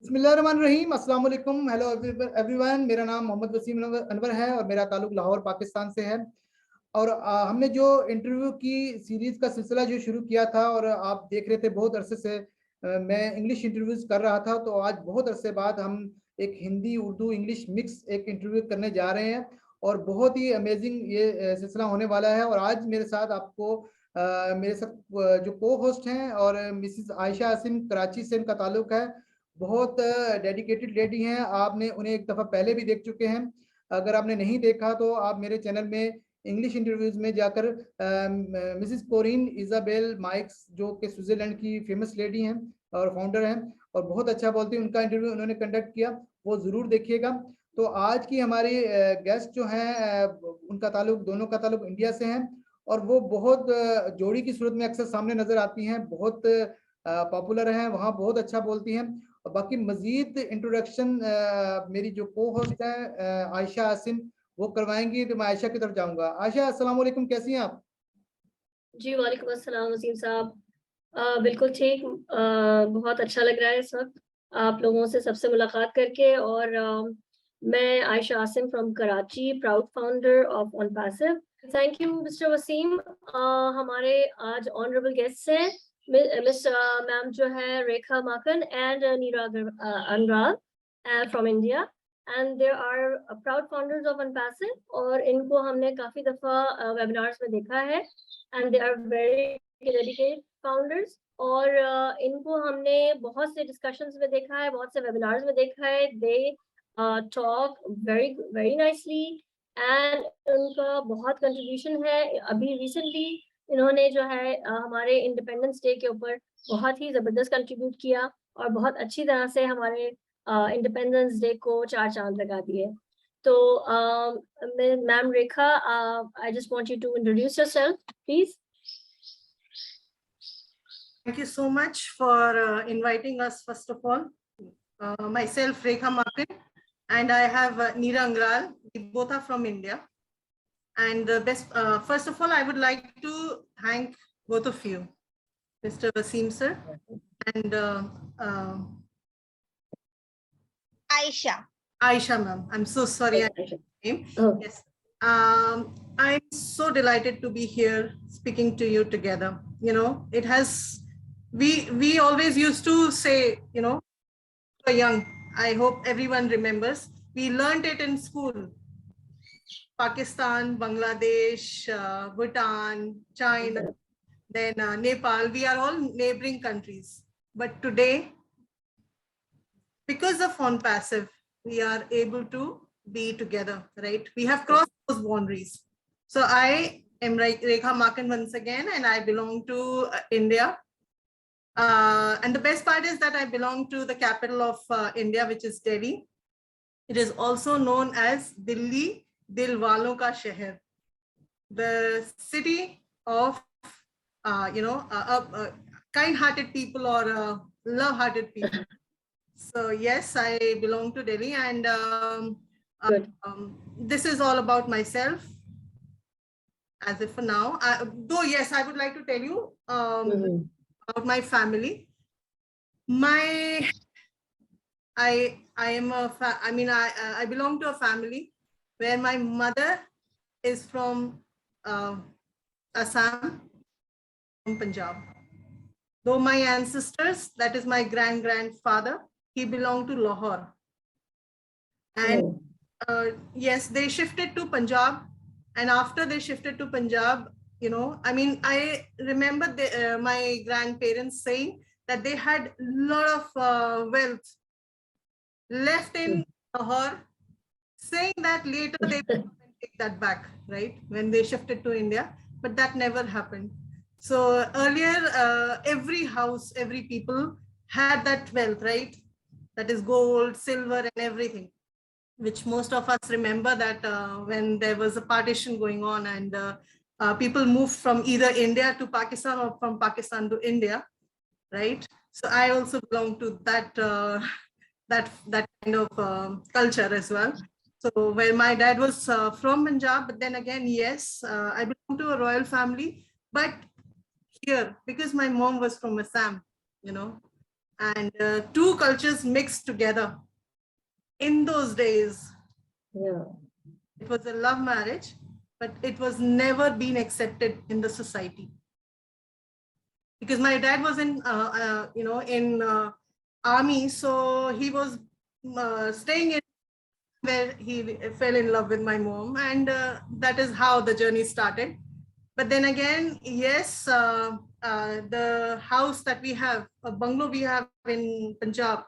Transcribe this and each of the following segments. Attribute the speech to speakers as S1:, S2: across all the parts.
S1: बिस्मिल्लाहिर्रहमानिर्रहीम, अस्सलाम वालेकुम, हेलो एवरीवन। मेरा नाम मोहम्मद वसीम अनवर है और मेरा ताल्लुक लाहौर पाकिस्तान से है। और हमने जो इंटरव्यू की सीरीज का सिलसिला जो शुरू किया था और आप देख रहे थे बहुत अरसे से मैं इंग्लिश इंटरव्यूज कर रहा था, तो आज बहुत अरसे बाद हम एक हिंदी उर्दू इंग्लिश मिक्स एक इंटरव्यू करने जा रहे हैं और बहुत ही अमेजिंग ये सिलसिला होने वाला है। और आज मेरे साथ आपको मेरे साथ जो को होस्ट हैं और मिसिस आयशा आसिम कराची से इनका ताल्लुक है। बहुत डेडिकेटेड लेडी हैं, आपने उन्हें एक दफ़ा पहले भी देख चुके हैं। अगर आपने नहीं देखा तो आप मेरे चैनल में इंग्लिश इंटरव्यूज में जाकर मिसिस कोरिन इजाबेल माइक्स जो कि स्विट्जरलैंड की फेमस लेडी हैं और फाउंडर हैं और बहुत अच्छा बोलती हैं, उनका इंटरव्यू उन्होंने कंडक्ट किया, वो ज़रूर देखिएगा। तो आज की हमारी गेस्ट जो हैं उनका ताल्लुक, दोनों का ताल्लुक इंडिया से हैं और वो बहुत जोड़ी की सूरत में अक्सर सामने नजर आती हैं, बहुत पॉपुलर हैं, वहाँ बहुत अच्छा बोलती हैं। और बाकी मजीद इंट्रोडक्शन मेरी जो को होस्ट है आयशा आसिम वो करवाएंगी, तो मैं आयशा की तरफ जाऊंगा। आयशा, अस्सलाम वालेकुम, कैसी हैं आप?
S2: जी वालेकुम अस्सलाम वसीम साहब। बिल्कुल ठीक। बहुत अच्छा लग रहा है इस वक्त आप लोगों से सबसे मुलाकात करके। और मैं Ayesha Asim from Karachi, proud founder of ONPASSIVE। Thank you mister Waseem. हमारे आज ऑनरेबल गेस्ट हैं मिस मैम जो है Rekha Maken and Neera Angral from India, and there are proud founders of ONPASSIVE। और इनको हमने काफ़ी दफ़ा वेबिनार्स में देखा है and they are very dedicated founders. और इनको हमने बहुत से डिस्कशंस में देखा है, बहुत से वेबिनार्स में देखा है। They talk very very nicely and उनका बहुत कंट्रीब्यूशन है। अभी रिसेंटली इन्होंने जो है हमारे इंडिपेंडेंस डे के ऊपर बहुत ही ज़बरदस्त कंट्रीब्यूट किया और बहुत अच्छी तरह से हमारे इंडिपेंडेंस डे को चार चांद लगा दिए। तो ma'am Rekha, I just want you to introduce yourself, please.
S3: Thank you so much for inviting us, first of all. Myself, Rekha Makan, and I have Neera Angral. We both are from India. And first of all, I would like to thank both of you, Mr. Waseem sir and Ayesha ma'am. I'm so sorry.
S2: Oh.
S3: Yes. I'm so delighted to be here speaking to you together. You know, it has, we always used to say, you know, young, I hope everyone remembers, we learned it in school. Pakistan, Bangladesh, Bhutan, China, then Nepal, we are all neighboring countries. But today, because of ONPASSIVE, we are able to be together, right? We have crossed those boundaries. So I am Rekha Makan once again, and I belong to India. And the best part is that I belong to the capital of India, which is Delhi. It is also known as Delhi, Dil Walon Ka Sheher, the city of, kind-hearted people or love-hearted people. So yes, I belong to Delhi, and this is all about myself. As if for now, though yes, I would like to tell you about my family. I belong to a family where my mother is from Assam, from Punjab. Though my ancestors, that is my grandfather, he belonged to Lahore. And yes, they shifted to Punjab. And after they shifted to Punjab, you know, I mean, I remember my grandparents saying that they had a lot of wealth left in Lahore, saying that later they would take that back, right, when they shifted to India, but that never happened. So earlier, every house, every people had that wealth, right? That is gold, silver, and everything, which most of us remember that when there was a partition going on and people moved from either India to Pakistan or from Pakistan to India, right? So I also belong to that that kind of culture as well. So where my dad was from Punjab, but then again, yes, I belong to a royal family, but here, because my mom was from Assam, you know, and two cultures mixed together. In those days,
S2: Yeah.
S3: it was a love marriage, but it was never been accepted in the society. Because my dad was in, in army, so he was staying in where he fell in love with my mom, and that is how the journey started. But then again, yes, the house that we have, a bungalow we have in Punjab,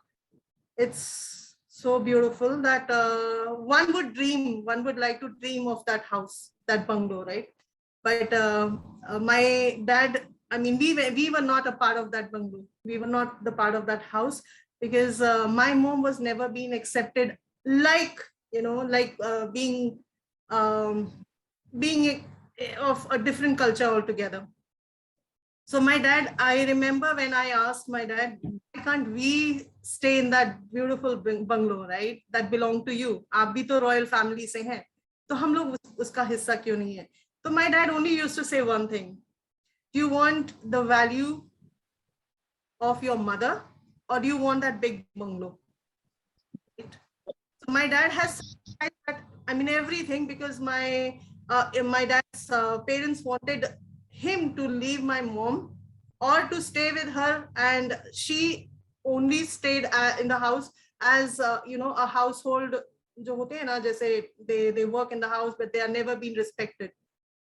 S3: it's so beautiful that one would like to dream of that house, that bungalow, right? But my dad, I mean, we were not a part of that bungalow. We were not the part of that house, because my mom was never being accepted, like, being of a different culture altogether. So my dad, I remember when I asked my dad, why can't we stay in that beautiful bungalow, right? That belonged to you. आप भी तो royal family से हैं, तो हम लोग उसका हिस्सा क्यों नहीं है? So my dad only used to say one thing: do you want the value of your mother, or do you want that big bungalow? Right? So my dad has that, I mean, everything, because my dad's parents wanted him to leave my mom or to stay with her, and she only stayed in the house as a household जो होते हैं ना, जैसे they work in the house but they are never been respected.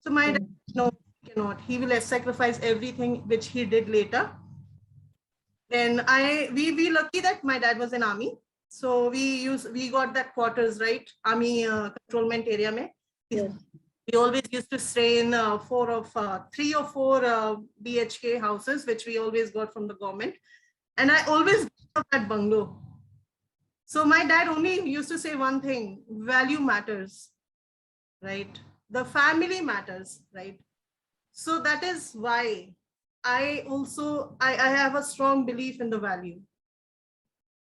S3: So my dad, no, he cannot. He will sacrifice everything, which he did later. Then we lucky that my dad was in army, so we got that quarters, right? Army controlment area mein.
S2: Yes.
S3: We always used to stay in 3 or 4 BHK houses, which we always got from the government. And I always got that bungalow. So my dad only used to say one thing: value matters, right? The family matters, right? So that is why I have a strong belief in the value.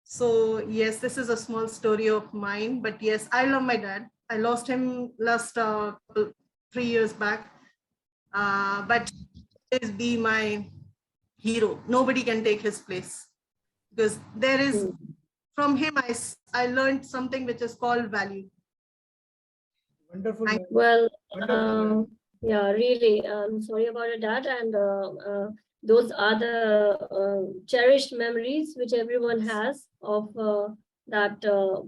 S3: So yes, this is a small story of mine, but yes, I love my dad. I lost him last 3 years back, but he will be my hero. Nobody can take his place, because there is, from him I learned something which is called value.
S1: Wonderful.
S2: Well,
S1: Wonderful.
S2: yeah, really, sorry about your dad, and those are the cherished memories which everyone has of that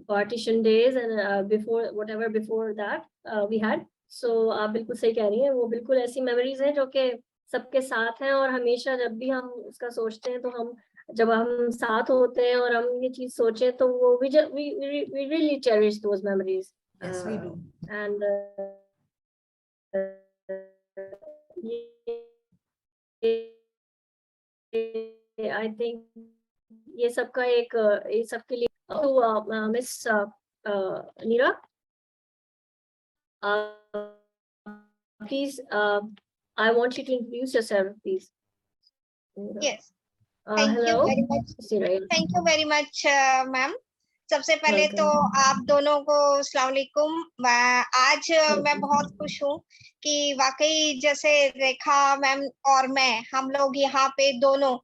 S2: partition days and before, whatever before that we had. So आप बिल्कुल सही कह रही हैं, वो बिल्कुल ऐसी memories हैं जो कि सबके साथ हैं, और हमेशा जब भी हम उसका सोचते हैं तो हम जब हम साथ होते हैं और हम ये चीज सोचें तो वो we really cherish those memories.
S3: Yes, we do.
S2: And I think ये सबका एक ये सबके लिए तो Miss Neera, please, I want you to introduce yourself, please.
S4: Yes. Thank you very much. Thank you very much, ma'am. सबसे पहले तो आप दोनों को अस्सलाम वालेकुम। आज मैं बहुत खुश हूँ कि वाकई जैसे रेखा मैम और मैं, हम लोग यहाँ पे दोनों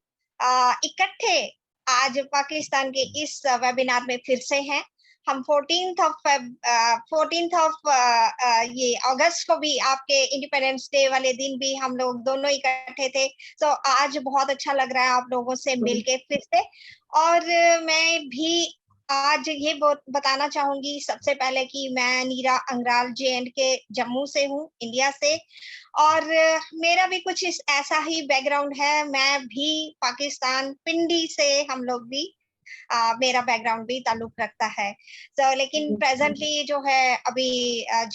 S4: इकट्ठे आज पाकिस्तान के इस वेबिनार में फिर से हैं। हम 14th ऑफ ये अगस्त को भी आपके इंडिपेंडेंस डे वाले दिन भी हम लोग दोनों इकट्ठे थे। तो आज बहुत अच्छा लग रहा है आप लोगों से मिलके फिर से। और मैं भी आज ये बताना चाहूंगी सबसे पहले कि मैं नीरा अंग्राल JNK जम्मू से हूँ, इंडिया से, और मेरा भी कुछ ऐसा ही बैकग्राउंड है। मैं भी पाकिस्तान पिंडी से, हम लोग भी मेरा बैकग्राउंड भी ताल्लुक रखता है। तो लेकिन प्रेजेंटली जो है अभी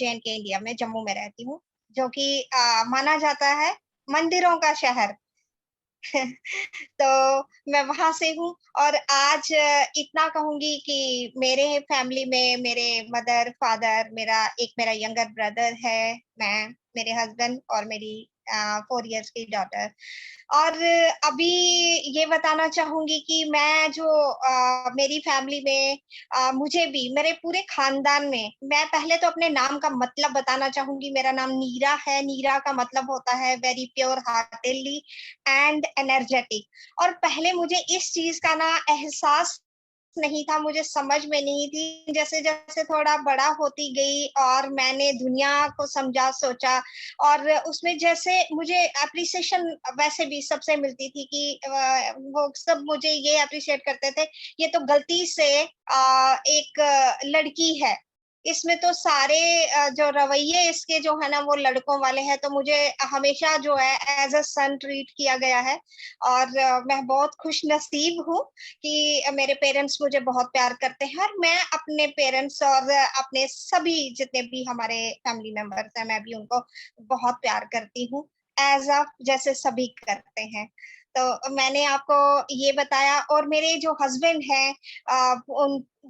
S4: JNK इंडिया में जम्मू में रहती हूँ, जो कि माना जाता है मंदिरों का शहर। तो मैं वहां से हूँ। और आज इतना कहूंगी कि मेरे फैमिली में मेरे मदर फादर, मेरा यंगर ब्रदर है, मैं, मेरे हस्बैंड और मेरी 4 years की डॉटर। और अभी ये बताना चाहूंगी कि मैं जो मेरी फैमिली में मुझे भी मेरे पूरे खानदान में, मैं पहले तो अपने नाम का मतलब बताना चाहूंगी। मेरा नाम नीरा है। नीरा का मतलब होता है very pure heartedly and energetic. और पहले मुझे इस चीज का ना एहसास नहीं था, मुझे समझ में नहीं थी। जैसे जैसे थोड़ा बड़ा होती गई और मैंने दुनिया को समझा सोचा, और उसमें जैसे मुझे अप्रिसिएशन वैसे भी सबसे मिलती थी कि वो सब मुझे ये अप्रिशिएट करते थे, ये तो गलती से एक लड़की है, इसमें तो सारे जो रवैये इसके जो है ना वो लड़कों वाले हैं। तो मुझे हमेशा जो है एज अ सन ट्रीट किया गया है। और मैं बहुत खुश नसीब हूँ कि मेरे पेरेंट्स मुझे बहुत प्यार करते हैं, और मैं अपने पेरेंट्स और अपने सभी जितने भी हमारे फैमिली मेंबर्स हैं, मैं भी उनको बहुत प्यार करती हूँ, एज अ जैसे सभी करते हैं। तो मैंने आपको ये बताया। और मेरे जो हस्बैंड हैं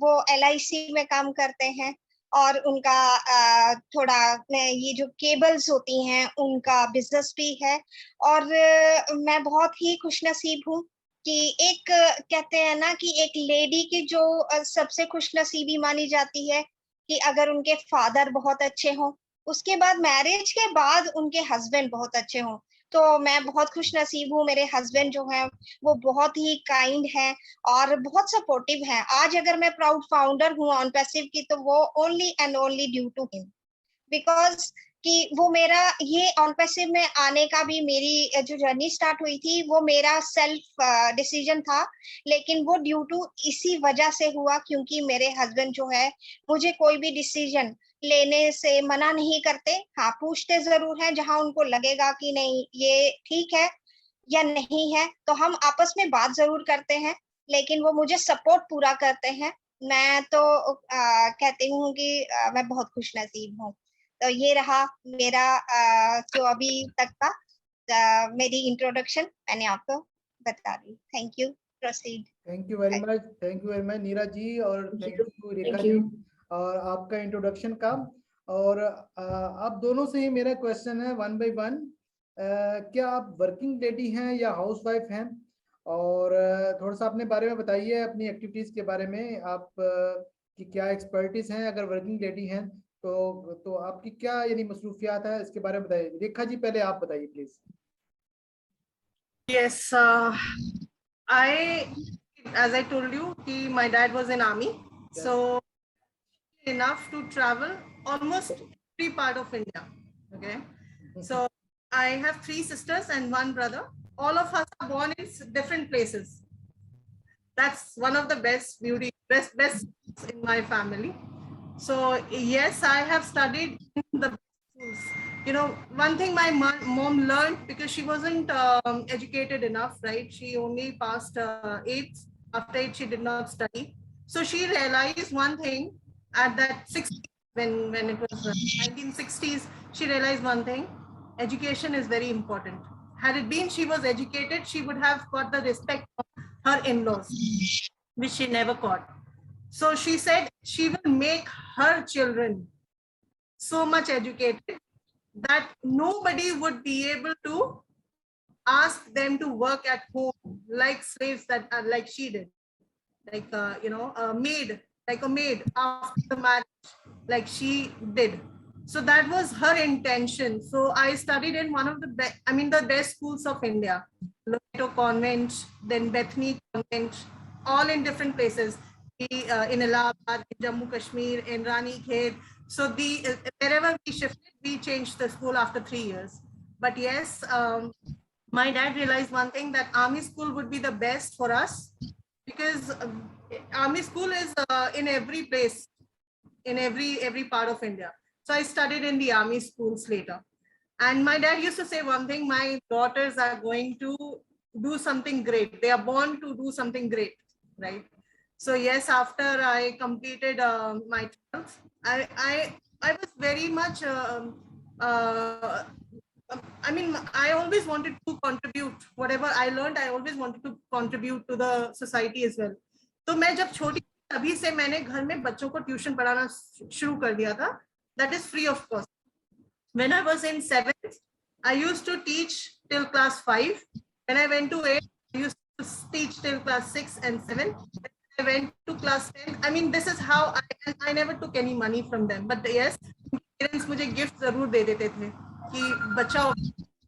S4: वो LIC में काम करते हैं, और उनका थोड़ा ये जो केबल्स होती हैं उनका बिजनेस भी है। और मैं बहुत ही खुशनसीब हूँ कि एक कहते हैं ना कि एक लेडी की जो सबसे खुशनसीबी मानी जाती है कि अगर उनके फादर बहुत अच्छे हों, उसके बाद मैरिज के बाद उनके हस्बैंड बहुत अच्छे हों। तो मैं बहुत खुशनसीब हूँ, मेरे हस्बैंड जो हैं वो बहुत ही काइंड हैं और बहुत सपोर्टिव हैं। आज अगर मैं प्राउड फाउंडर हूँ ऑन पैसिव की, तो वो only and only due to him, because कि वो मेरा ये ऑन पैसिव में आने का भी, मेरी जो जर्नी स्टार्ट हुई थी वो मेरा सेल्फ डिसीजन था, लेकिन वो ड्यू टू इसी वजह से हुआ क्योंकि मेरे हस्बैंड जो है मुझे कोई भी डिसीजन लेने से मना नहीं करते। हाँ, पूछते जरूर हैं जहां उनको लगेगा कि नहीं ये ठीक है या नहीं है, तो हम आपस में बात जरूर करते हैं, लेकिन वो मुझे सपोर्ट पूरा करते हैं। मैं तो कहती हूँ कि मैं बहुत खुशनसीब हूँ। तो ये रहा मेरा जो अभी तक का मेरी इंट्रोडक्शन मैंने आपको बता दी। Thank you. Proceed.
S1: Thank you very much, thank you very much Neera ji, और थैंक यू रेखा जी और आपका इंट्रोडक्शन का। और आप दोनों से ही मेरा क्वेश्चन है वन बाय वन। क्या आप वर्किंग लेडी हैं या हाउस वाइफ हैं? और थोड़ा सा अपने बारे में बताइए, अपनी एक्टिविटीज के बारे में। आप की क्या एक्सपर्टीज हैं? अगर वर्किंग लेडी हैं तो आपकी क्या यानी मसरूफियात है, इसके बारे में बताइए। रेखा जी पहले आप बताइए please.
S3: Yes, as I told you, my dad was in army, yes. So enough to travel almost every part of India. Okay, so I have 3 sisters and 1 brother. All of us are born in different places. That's one of the best in my family. So yes, I have studied in the schools. You know, one thing my mom learned, because she wasn't educated enough, right? She only passed 8th. After 8, she did not study. So she realized one thing at that 60s, when it was 1960s, she realized one thing: education is very important. Had it been she was educated, she would have got the respect of her in-laws, which she never got. So she said she will make her children so much educated that nobody would be able to ask them to work at home like slaves, that like she did, like a maid, like a maid after the marriage, like she did. So that was her intention. So I studied in one of the the best schools of India, Loreto Convent, then Bethany Convent, all in different places, in Allahabad, in Jammu Kashmir, in Rani Khed. So wherever we shifted, we changed the school after 3 years. But yes, my dad realized one thing, that army school would be the best for us, because army school is in every place, in every part of India. So I studied in the army schools later. And my dad used to say one thing: my daughters are going to do something great. They are born to do something great, right? So yes, after I completed my 12th, I was very much I always wanted to contribute. Whatever I learned, I always wanted to contribute to the society as well. तो मैं जब छोटी तभी से मैंने घर में बच्चों को ट्यूशन पढ़ाना शुरू कर दिया था. That is free of cost. When I was in 7th, I used to teach till class 5. When I went to 8, I used to teach till class 6 and 7. I went to class 10. I mean, this is how I never took any money from them. But yes, parents मुझे gift जरूर दे देते थे कि बच्चा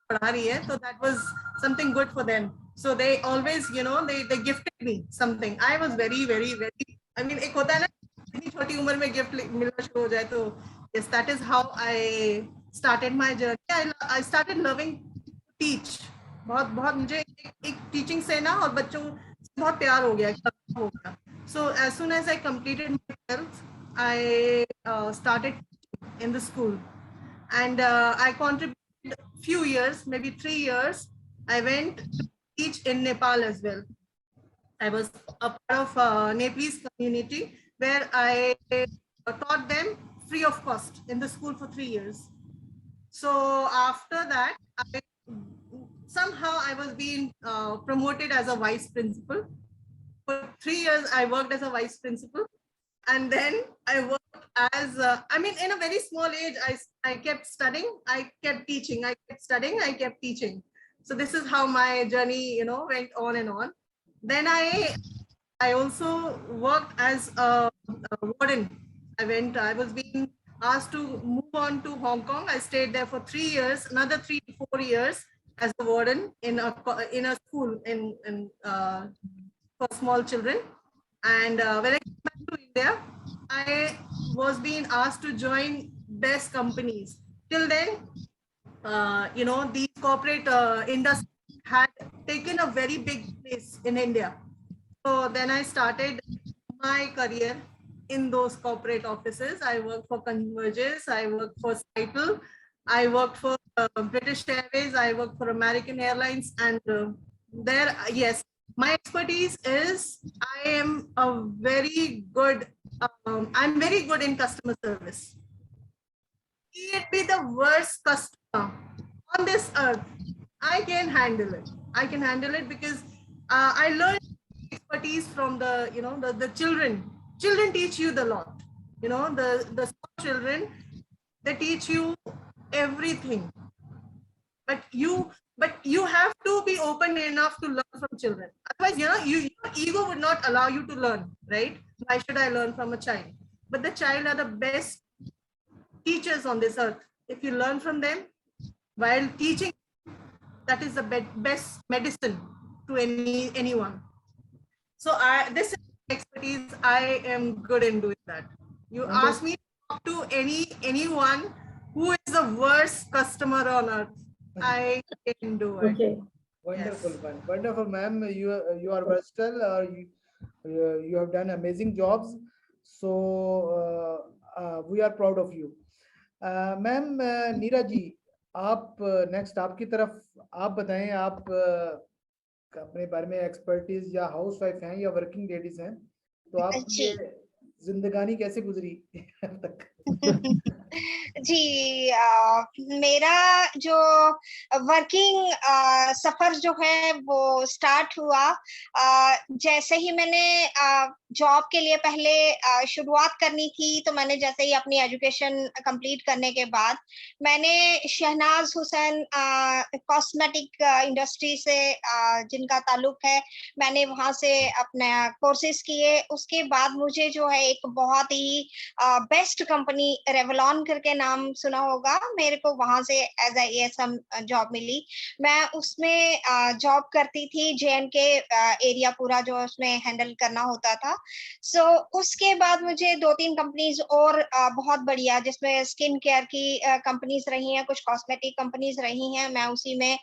S3: पढ़ा रही है, so that was something good for them. So they always, you know, they gifted me something. I was very, very, very. I mean, एक होता है ना, इतनी छोटी उम्र में gift मिलना शुरू हो जाए तो yes, that is how I started my journey. I started loving to teach. बहुत मुझे एक teaching से ना और बच्चों से बहुत प्यार हो गया. So as soon as I completed my 12th, I started in the school, and I contributed few years, maybe 3 years. I went to teach in Nepal as well. I was a part of Nepalese community where I taught them free of cost in the school for 3 years. So after that, somehow I was being promoted as a vice principal. For 3 years, I worked as a vice principal. And then I worked as, I mean, in a very small age, I kept studying, I kept teaching, I kept studying, I kept teaching. So this is how my journey, you know, went on and on. Then I also worked as a warden. I was being asked to move on to Hong Kong. I stayed there for 3 years, another 3 to 4 years as a warden in a school for small children. And when I came back to India, I was being asked to join best companies. Till then, you know, the corporate industry had taken a very big place in India. So then I started my career in those corporate offices. I worked for Convergys, I worked for Cycle, I worked for British Airways, I worked for American Airlines, and there, yes, my expertise is I am very good in customer service. Be it be the worst customer on this earth, I can handle it. I can handle it because I learned expertise from the, you know, the children. Children teach you the lot. You know, the small children, they teach you everything. But you have to be open enough to learn from children. Otherwise, you know, your ego would not allow you to learn, right? Why should I learn from a child? But the child are the best teachers on this earth. If you learn from them while teaching, that is the best medicine to anyone. So this is expertise. I am good in doing that. You ask me to talk to anyone who is the worst customer on earth, I can do it.
S2: Okay.
S1: Wonderful, yes. Wonderful, ma'am. You are versatile. You have done amazing jobs. So we are proud of you, ma'am. नीरा जी, आप next आपकी तरफ आप बताएं, आप अपने बारे में expertise या हाउसवाइफ हैं या वर्किंग लेडीज हैं, तो आपकी ये जिंदगानी कैसे गुजरी अब तक?
S4: जी, मेरा जो वर्किंग सफर जो है वो स्टार्ट हुआ जैसे ही मैंने जॉब के लिए पहले शुरुआत करनी थी, तो मैंने जैसे ही अपनी एजुकेशन कंप्लीट करने के बाद मैंने शहनाज हुसैन कॉस्मेटिक इंडस्ट्री से जिनका ताल्लुक है, मैंने वहां से अपने कोर्सेज किए। उसके बाद मुझे जो है एक बहुत ही बेस्ट कंपनी रेवलॉन करके नाम सुना होगा, मेरे को वहां से एज ASM जॉब मिली। मैं उसमें जॉब करती थी, JNK एरिया पूरा जो उसमें हैंडल करना होता था। सो उसके बाद मुझे 2-3 कंपनीज और बहुत बढ़िया, जिसमें स्किन केयर की कंपनीज रही हैं, कुछ कॉस्मेटिक कंपनीज रही हैं। मैं उसी में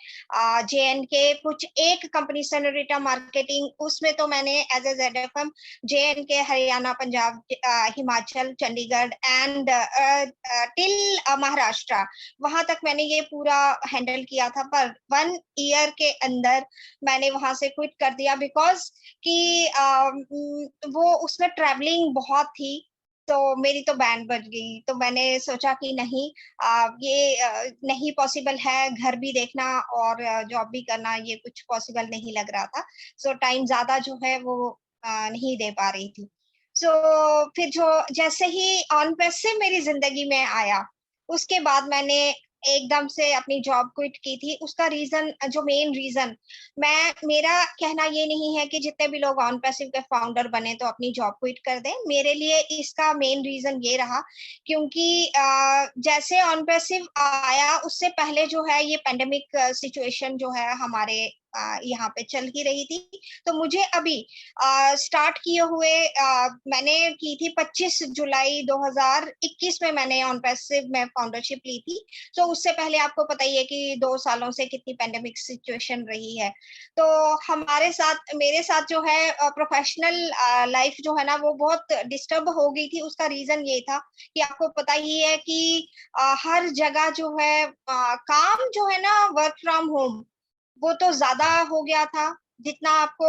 S4: JNK, कुछ एक कंपनी सेनोरिटा मार्केटिंग, उसमें तो मैंने as a ZFM JNK, Haryana, Punjab, Himachal, Chandigarh and till Maharashtra, वहां तक मैंने ये पूरा हैंडल किया था। पर 1 ईयर के अंदर मैंने वहां से क्विट कर दिया, बिकॉज कि वो उसमें ट्रैवलिंग बहुत थी, तो मेरी तो बैंड बज गई। तो मैंने सोचा कि नहीं, ये नहीं पॉसिबल है, घर भी देखना और जॉब भी करना, ये कुछ पॉसिबल नहीं लग रहा था। सो टाइम ज्यादा जो है वो नहीं दे पा रही थी। सो फिर जो जैसे ही ONPASSIVE मेरी जिंदगी में आया, उसके बाद मैंने एकदम से अपनी जॉब क्विट की थी, उसका रीजन, जो मेन रीजन, मेरा कहना ये नहीं है कि जितने भी लोग ऑन पैसिव के फाउंडर बने तो अपनी जॉब क्विट कर दें। मेरे लिए इसका मेन रीजन ये रहा क्योंकि जैसे ऑन पैसिव आया उससे पहले जो है ये पेंडेमिक सिचुएशन जो है हमारे यहाँ पे चल ही रही थी। तो मुझे अभी स्टार्ट किए हुए मैंने की थी 25 जुलाई 2021 में मैंने ऑन पैसिव में फाउंडरशिप ली थी। तो उससे पहले आपको पता ही है कि 2 सालों से कितनी पेंडेमिक सिचुएशन रही है। तो हमारे साथ, मेरे साथ जो है प्रोफेशनल लाइफ जो है ना वो बहुत डिस्टर्ब हो गई थी। उसका रीजन ये था कि आपको पता ही है कि हर जगह जो है काम जो है ना वर्क फ्रॉम होम वो तो ज्यादा हो गया था। जितना आपको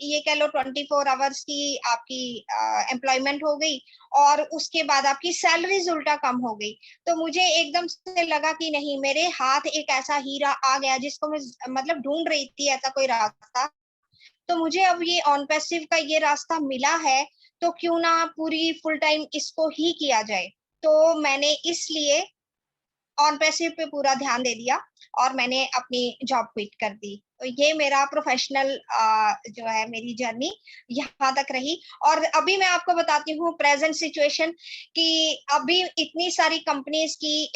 S4: ये कह लो 24 आवर्स की आपकी एम्प्लॉयमेंट हो गई और उसके बाद आपकी सैलरीज उल्टा कम हो गई। तो मुझे एकदम से लगा कि नहीं, मेरे हाथ एक ऐसा हीरा आ गया जिसको मैं मतलब ढूंढ रही थी, ऐसा कोई रास्ता। तो मुझे अब ये ऑन पैसिव का ये रास्ता मिला है, तो क्यों ना पूरी फुल टाइम इसको ही किया जाए। तो मैंने इसलिए ऑन पैसिव पे पूरा ध्यान दे दिया और मैंने अपनी जॉब क्विट कर दी। तो ये मेरा प्रोफेशनल जो है मेरी जर्नी यहाँ तक रही। और अभी मैं आपको बताती हूँ प्रेजेंट सिचुएशन कि अभी इतनी सारी कंपनीज की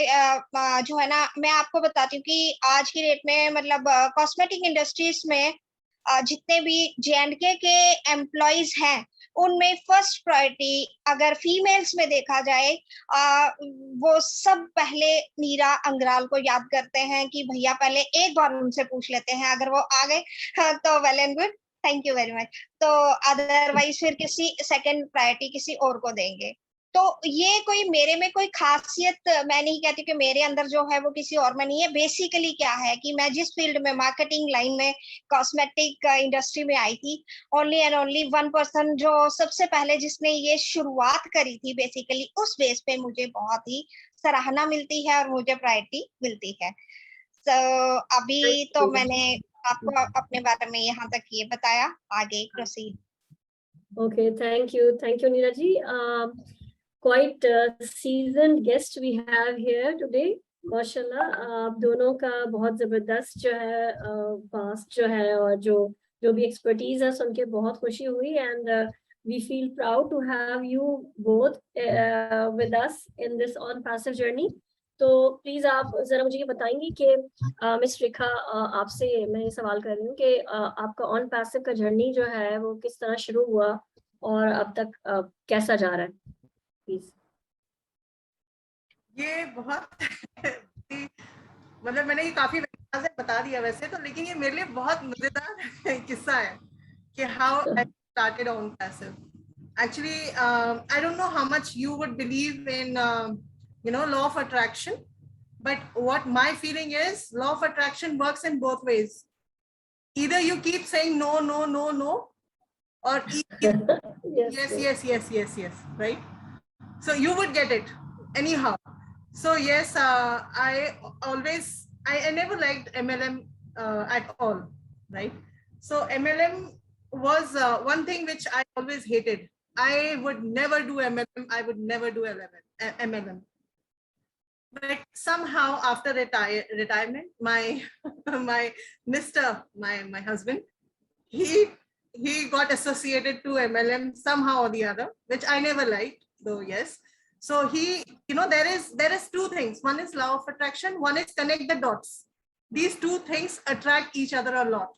S4: जो है ना, मैं आपको बताती हूँ कि आज की डेट में मतलब कॉस्मेटिक इंडस्ट्रीज में जितने भी JNK के एम्प्लॉयज हैं उनमें फर्स्ट प्रायोरिटी अगर फीमेल्स में देखा जाए वो सब पहले नीरा अंग्राल को याद करते हैं कि भैया पहले एक बार उनसे पूछ लेते हैं, अगर वो आ गए तो well and good, thank you very much. तो अदरवाइज फिर किसी सेकंड प्रायोरिटी किसी और को देंगे। तो ये कोई मेरे में कोई खासियत मैं नहीं कहती कि मेरे अंदर जो है वो किसी और में नहीं है। बेसिकली क्या है कि मैं जिस फील्ड में मार्केटिंग लाइन में कॉस्मेटिक इंडस्ट्री में आई थी, only and only one person जो सबसे पहले जिसने ये शुरुआत करी थी, बेसिकली उस बेस पे मुझे बहुत ही सराहना मिलती है और मुझे प्रायोरिटी मिलती है। तो अभी तो मैंने आपको अपने बारे में यहाँ तक ये बताया, आगे proceed.
S2: Okay, thank you Neera ji. Quite seasoned guest we have here today. माशाल्लाह, आप दोनों का बहुत जबरदस्त जो है पास्ट जो है और जो भी एक्सपर्टीज है सुन के बहुत खुशी हुई। And we feel proud to have you both with us in this on passive journey. तो प्लीज आप जरा मुझे ये बताएंगी कि मिस रेखा, आपसे मैं ये सवाल कर रही हूँ कि आपका ऑन पैसिव का जर्नी जो है वो किस तरह शुरू हुआ और अब तक कैसा जा रहा है, प्लीज।
S3: ये बहुत मतलब मैंने ये काफी से बता दिया वैसे तो, लेकिन ये मेरे लिए बहुत मजेदार किस्सा है कि how I started on passive. Actually, I don't know how much you would believe in, law of attraction, but what my feeling is, law of attraction works in both ways. Either you keep saying no, no, no, no, or yes, right? So you would get it anyhow. So yes, I never liked MLM at all, right? So MLM was one thing which I always hated. I would never do MLM. I would never do MLM. But somehow after retirement, my my husband, he got associated to MLM somehow or the other, which I never liked, though. Yes. So there is two things. One is law of attraction. One is connect the dots. These two things attract each other a lot.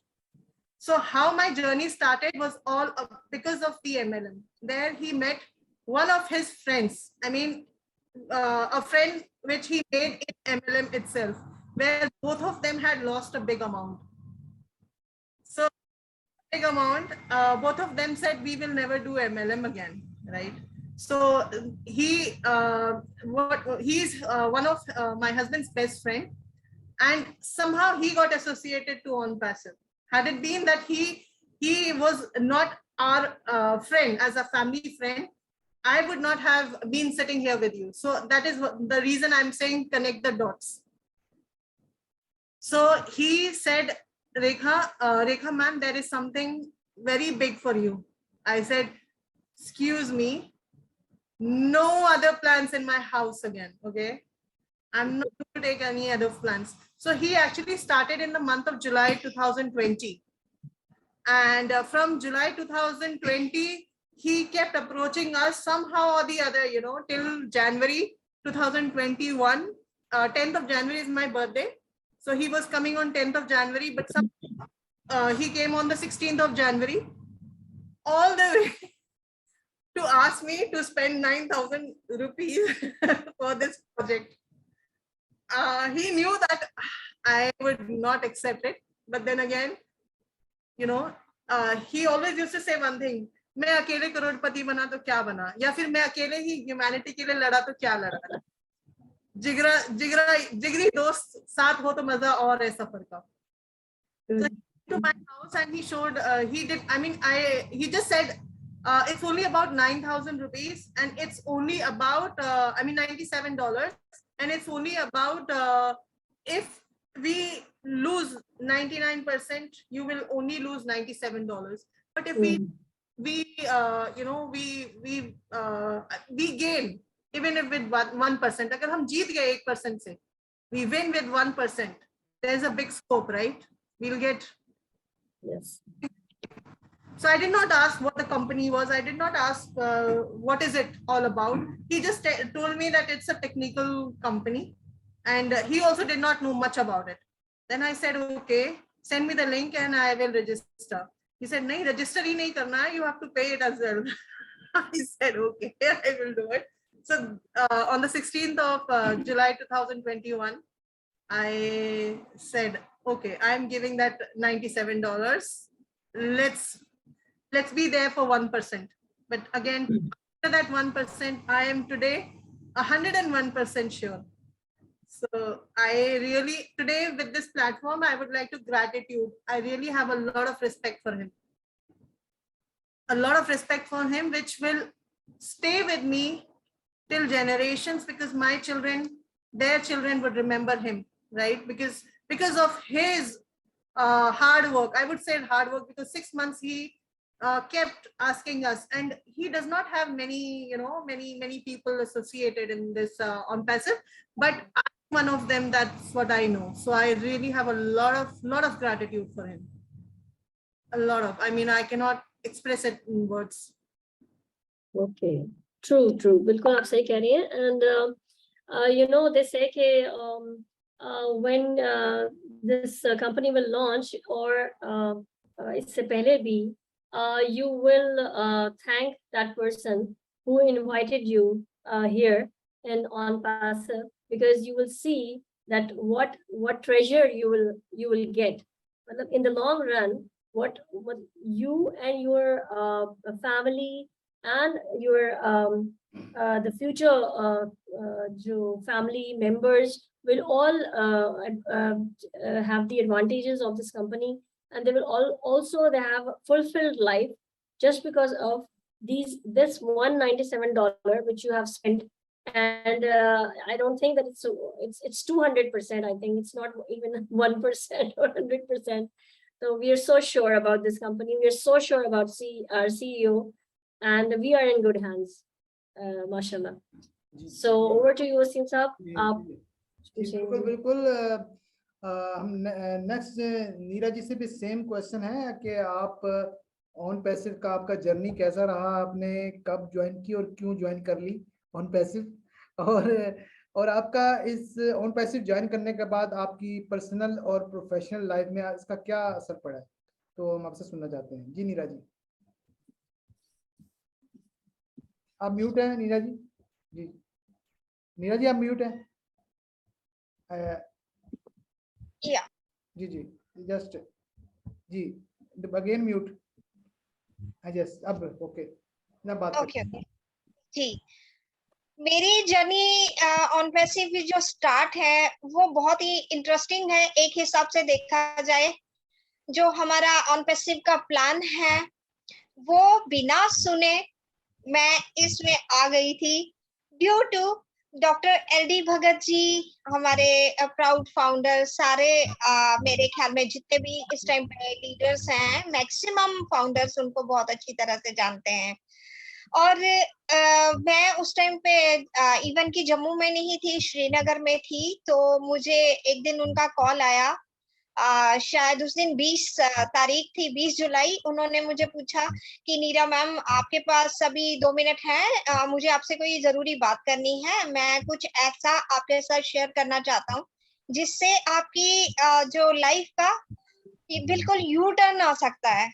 S3: So how my journey started was all because of the MLM. There he met one of his friends. I mean, a friend which he made in MLM itself, where both of them had lost a big amount. So big amount, both of them said, we will never do MLM again, right? So he's one of my husband's best friend, and somehow he got associated to ONPASSIVE. Had it been that he was not our friend as a family friend, I would not have been sitting here with you. So that is the reason I'm saying connect the dots. So he said, Rekha ma'am, there is something very big for you. I said, excuse me, no other plants in my house again, okay? I'm not going to take any other plans. So he actually started in the month of July 2020. And from July 2020, he kept approaching us somehow or the other, you know, till January 2021. 10th of January is my birthday. So he was coming on 10th of January, but he came on the 16th of January, all the way to ask me to spend 9,000 rupees for this project. He knew that I would not accept it. But then again, you know, he always used to say one thing, मैं अकेले करोड़पति बना तो क्या बना, या फिर मैं अकेले ही ह्यूमैनिटी के लिए लड़ा तो क्या लड़ा, जिगरी दोस्त साथ हो तो मजा और है सफर का. So he came to my house and he showed, he just said, it's only about 9,000 rupees and it's only about, $97, and it's only about, if we lose 99%, you will only lose $97. But if we gain, even if with 1%, अगर हम जीत गए 1% से, we win with 1%, there's a big scope, right? We'll get.
S2: Yes.
S3: So I did not ask what the company was. I did not ask what is it all about. He just told me that it's a technical company, and he also did not know much about it. Then I said, okay, send me the link and I will register. He said, nahi, register hi nahi karna hai, you have to pay it as well. I said, okay, I will do it. So on the 16th of July 2021, I said, okay, I'm giving that $97. Let's be there for 1%. But again, after that 1%, I am today 101% sure. So I really, today with this platform, I would like to gratitude. I really have a lot of respect for him. A lot of respect for him, which will stay with me till generations, because my children, their children would remember him, right? Because of his hard work. I would say hard work, because 6 months he kept asking us, and he does not have many, many people associated in this ONPASSIVE, but I'm one of them. That's what I know. So I really have a lot of gratitude for him. A lot of, I cannot express it in words.
S2: Okay, true. बिल्कुल आप सही कह रही हैं. And they say कि when this company will launch, or इससे पहले भी, you will thank that person who invited you here and ONPASSIVE, because you will see that what treasure you will get in the long run. What you and your family and your the future family members will all have the advantages of this company, and they will also they have a fulfilled life just because of this $197 which you have spent. And I don't think that it's 200%. I think it's not even 1% or 100%. So we are so sure about this company. We are so sure about our CEO, and we are in good hands, mashallah. So over to you, Waseem Saab.
S1: बिल्कुल हम next नीरा जी से भी same question है कि आप ONPASSIVE का आपका journey कैसा रहा, आपने कब ज्वाइन की और क्यों ज्वाइन कर ली ONPASSIVE, और आपका इस ONPASSIVE ज्वाइन करने के बाद आपकी पर्सनल और प्रोफेशनल लाइफ में इसका क्या असर पड़ा है, तो हम आपसे सुनना चाहते हैं. जी नीरा जी, आप म्यूट हैं. नीरा जी, नीरा जी आप म्यूट हैं. जी जस्ट जी अगेन म्यूट. यस अब ओके ना बात.
S4: ओके जी, मेरी जर्नी ONPASSIVE जो स्टार्ट है वो बहुत ही इंटरेस्टिंग है. एक हिसाब से देखा जाए, जो हमारा ONPASSIVE का प्लान है वो बिना सुने मैं इसमें आ गई थी, due to doctor LD Bhagat ji, हमारे प्राउड फाउंडर. सारे मेरे ख्याल में जितने भी इस टाइम पे लीडर्स हैं, मैक्सिमम फाउंडर्स उनको बहुत अच्छी तरह से जानते हैं. और मैं उस टाइम पे इवन की जम्मू में नहीं थी, श्रीनगर में थी। तो मुझे एक दिन उनका कॉल आया, शायद उस दिन 20 तारीख थी, 20 जुलाई। उन्होंने मुझे पूछा कि नीरा मैम आपके पास अभी 2 मिनट है, मुझे आपसे कोई जरूरी बात करनी है, मैं कुछ ऐसा आपके साथ शेयर करना चाहता हूँ जिससे आपकी जो लाइफ का बिल्कुल यू टर्न आ सकता है।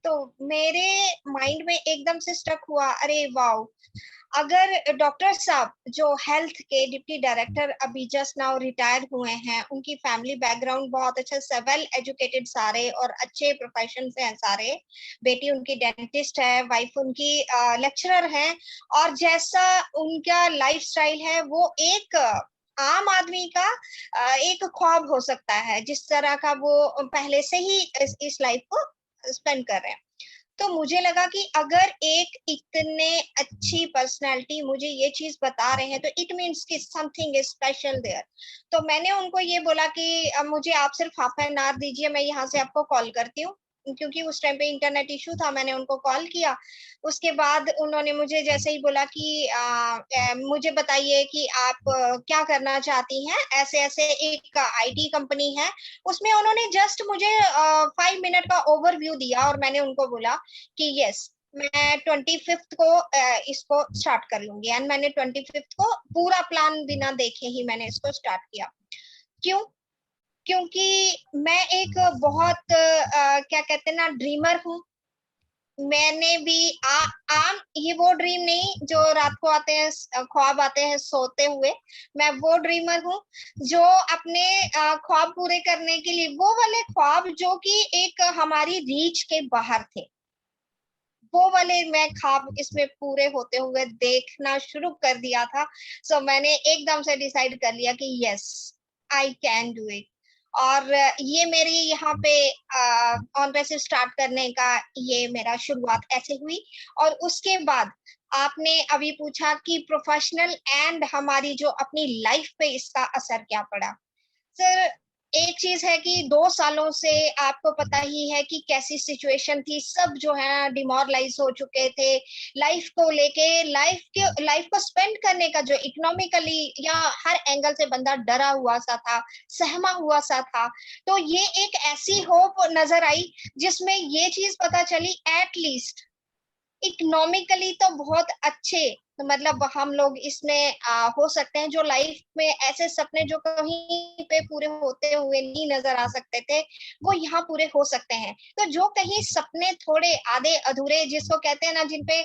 S4: तो मेरे माइंड में एकदम से स्टक हुआ, अरे वाओ, अगर डॉक्टर साहब जो हेल्थ के डिप्टी डायरेक्टर अभी जस्ट नाउ रिटायर हुए हैं, उनकी फैमिली बैकग्राउंड बहुत अच्छा, वेल एजुकेटेड सारे और अच्छे प्रोफेशन से हैं सारे, बेटी उनकी डेंटिस्ट है, वाइफ उनकी लेक्चरर है, और जैसा उनका लाइफस्टाइल है वो एक आम आदमी का एक ख्वाब हो सकता है, जिस तरह का वो पहले से ही इस लाइफ को स्पेंड कर रहे हैं। तो मुझे लगा कि अगर एक इतने अच्छी पर्सनालिटी मुझे ये चीज बता रहे हैं तो इट मीन्स कि समथिंग इज स्पेशल देयर। तो मैंने उनको ये बोला कि मुझे आप सिर्फ हाफ एन आवर दीजिए, मैं यहाँ से आपको कॉल करती हूँ, क्योंकि उस टाइम पे इंटरनेट इशू था। मैंने उनको कॉल किया, उसके बाद उन्होंने मुझे जैसे ही बोला कि मुझे बताइए कि आप क्या करना चाहती हैं। ऐसे ऐसे एक आईटी कंपनी है, उसमें उन्होंने जस्ट मुझे 5 मिनट का ओवरव्यू दिया, और मैंने उनको बोला कि यस मैं 25th को इसको स्टार्ट कर लूंगी। एंड मैंने 25th को पूरा प्लान बिना देखे ही मैंने इसको स्टार्ट किया। क्यों? क्योंकि मैं एक बहुत क्या कहते हैं ना, ड्रीमर हूँ। मैंने भी आम ये वो ड्रीम नहीं जो रात को आते हैं, ख्वाब आते हैं सोते हुए। मैं वो ड्रीमर हूँ जो अपने ख्वाब पूरे करने के लिए, वो वाले ख्वाब जो कि एक हमारी रीच के बाहर थे, वो वाले मैं ख्वाब इसमें पूरे होते हुए देखना शुरू कर दिया था। सो मैंने एकदम से डिसाइड कर लिया कि yes I can do it. और ये मेरी यहाँ पे ऑन पैसिव स्टार्ट करने का ये मेरा शुरुआत ऐसे हुई। और उसके बाद आपने अभी पूछा कि प्रोफेशनल एंड हमारी जो अपनी लाइफ पे इसका असर क्या पड़ा। सर एक चीज है कि 2 सालों से आपको पता ही है कि कैसी सिचुएशन थी, सब जो है डिमोरलाइज हो चुके थे लाइफ को लेके। लाइफ को स्पेंड करने का जो इकोनॉमिकली या हर एंगल से बंदा डरा हुआ सा था, सहमा हुआ सा था। तो ये एक ऐसी होप नजर आई जिसमें ये चीज पता चली एट लीस्ट इकोनॉमिकली तो बहुत अच्छे, मतलब हम लोग इसमें हो सकते हैं। जो लाइफ में ऐसे सपने जो कहीं पे पूरे होते हुए नहीं नजर आ सकते थे, वो यहाँ पूरे हो सकते हैं। तो जो कहीं सपने थोड़े आधे अधूरे, जिसको कहते हैं ना, जिनपे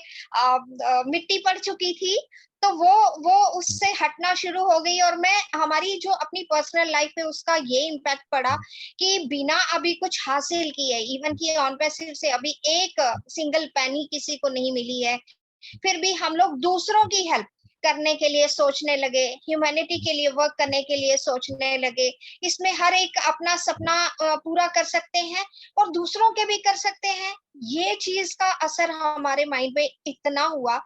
S4: मिट्टी पड़ चुकी थी, तो वो उससे हटना शुरू हो गई। और मैं हमारी जो अपनी पर्सनल लाइफ पे उसका ये इम्पैक्ट पड़ा कि बिना अभी कुछ हासिल किए, इवन की ऑन पैसिव से अभी एक सिंगल पैनी किसी को नहीं मिली है, फिर भी हम लोग दूसरों की हेल्प करने के लिए सोचने लगे, ह्यूमैनिटी के लिए वर्क करने के लिए सोचने लगे। इसमें हर एक अपना सपना पूरा कर सकते हैं और दूसरों के भी कर सकते हैं। ये चीज का असर हमारे माइंड पे इतना हुआ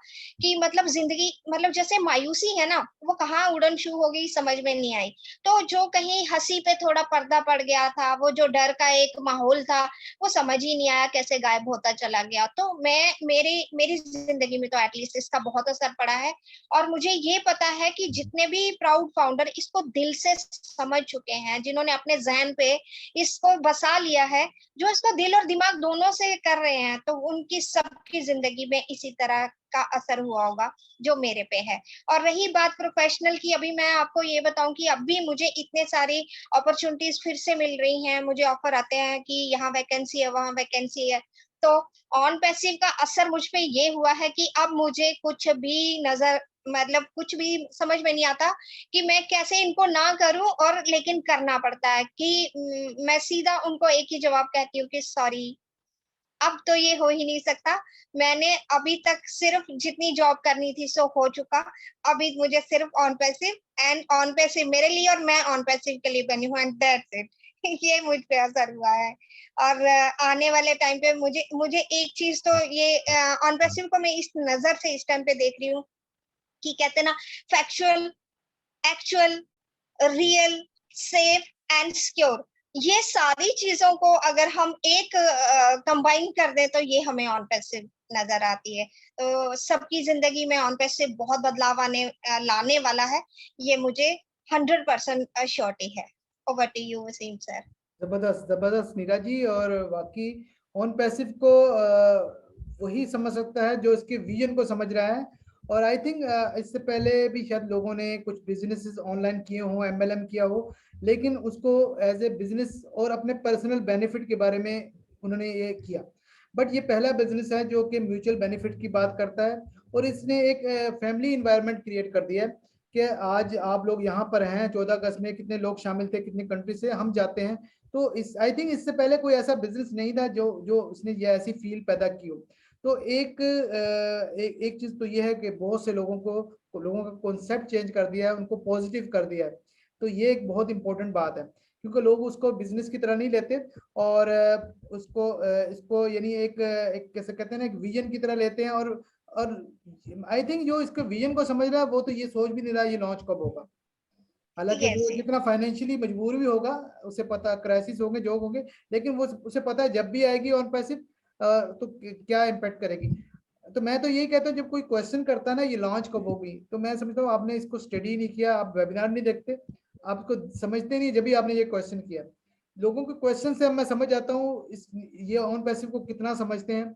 S4: कि मतलब जिंदगी, मतलब जैसे मायूसी है ना, वो कहाँ उड़न शुरू हो गई समझ में नहीं आई। तो जो कहीं हंसी पे थोड़ा पर्दा पड़ गया था, वो जो डर का एक माहौल था, वो समझ ही नहीं आया कैसे गायब होता चला गया। तो मेरी जिंदगी में तो एटलीस्ट इसका बहुत असर पड़ा है। और मुझे ये पता है कि जितने भी प्राउड फाउंडर इसको दिल से समझ चुके हैं, जिन्होंने अपने जहन पे इसको बसा लिया है, जो इसको दिल और दिमाग दोनों से कर रहे हैं, तो उनकी सबकी जिंदगी में इसी तरह का असर हुआ होगा जो मेरे पे है। और रही बात प्रोफेशनल की, अभी मैं आपको ये बताऊं कि अब भी मुझे इतने सारी अपॉर्चुनिटीज फिर से मिल रही हैं। मुझे ऑफर आते हैं कि यहाँ वैकेंसी है, वहां वैकेंसी है। तो ऑन पैसिव का असर मुझ पे ये हुआ है कि अब मुझे कुछ भी नजर, मतलब कुछ भी समझ में नहीं आता कि मैं कैसे इनको ना करूं, और लेकिन करना पड़ता है कि मैं सीधा उनको एक ही जवाब कहती हूँ कि सॉरी, अब तो ये हो ही नहीं सकता। मैंने अभी तक सिर्फ जितनी जॉब करनी थी सो हो चुका। अभी मुझे सिर्फ on passive and on passive मेरे लिए और मैं ऑन पैसिव के लिए बनी हूँ, एंड दैट्स इट। ये मुझ पे असर हुआ है। और आने वाले टाइम पे मुझे एक चीज तो ये ऑन पैसिव को मैं इस नजर से इस टाइम पे देख रही हूँ कि कहते ना, factual, actual, real, safe and secure, ये सारी चीजों को अगर हम एक कंबाइन कर दें तो ये हमें ऑन पैसिव नजर आती है। तो सबकी जिंदगी में ऑन पैसिव बहुत बदलाव लाने वाला है, ये मुझे 100% श्योरिटी है। Over to you Wasim sir.
S1: जबरदस्त जबरदस्त नीरा जी। और बाकी ऑन पैसिव को वही समझ सकता है जो इसके विजन को समझ रहा है। और आई थिंक इससे पहले भी शायद लोगों ने कुछ बिजनेसेस ऑनलाइन किए हों, एमएलएम किया हो, लेकिन उसको एज ए बिजनेस और अपने पर्सनल बेनिफिट के बारे में उन्होंने ये किया। बट ये पहला बिजनेस है जो कि म्यूचुअल बेनिफिट की बात करता है, और इसने एक फैमिली इन्वायरमेंट क्रिएट कर दिया है कि आज आप लोग यहाँ पर हैं। 14 अगस्त में कितने लोग शामिल थे, कितनी कंट्री से हम जाते हैं। तो इस आई थिंक इससे पहले कोई ऐसा बिजनेस नहीं था जो जो उसने ये ऐसी फील पैदा की हो। तो एक चीज तो ये है कि बहुत से लोगों का कॉन्सेप्ट चेंज कर दिया है, उनको पॉजिटिव कर दिया है। तो ये एक बहुत इंपॉर्टेंट बात है, क्योंकि लोग उसको बिजनेस की तरह नहीं लेते, और इसको यानी एक कैसे कहते हैं ना, एक विजन की तरह लेते हैं। और आई थिंक जो इसके विजन को समझ रहा है वो तो ये सोच भी नहीं रहा ये लॉन्च कब होगा। हालांकि वो जितना फाइनेंशियली मजबूर भी होगा, उसे पता क्राइसिस होंगे, जो होंगे, लेकिन वो उसे पता है जब भी आएगी ऑन पैसिव तो क्या इम्पैक्ट करेगी। तो मैं तो यही कहता हूँ, जब कोई क्वेश्चन करता है ना ये लॉन्च कब होगी, तो मैं समझता हूँ आपने इसको स्टडी नहीं किया, आप वेबिनार नहीं देखते, आपको समझते नहीं, जब भी आपने ये क्वेश्चन किया। लोगों के क्वेश्चन से मैं समझ जाता हूँ ये ऑन पैसिव को कितना समझते हैं,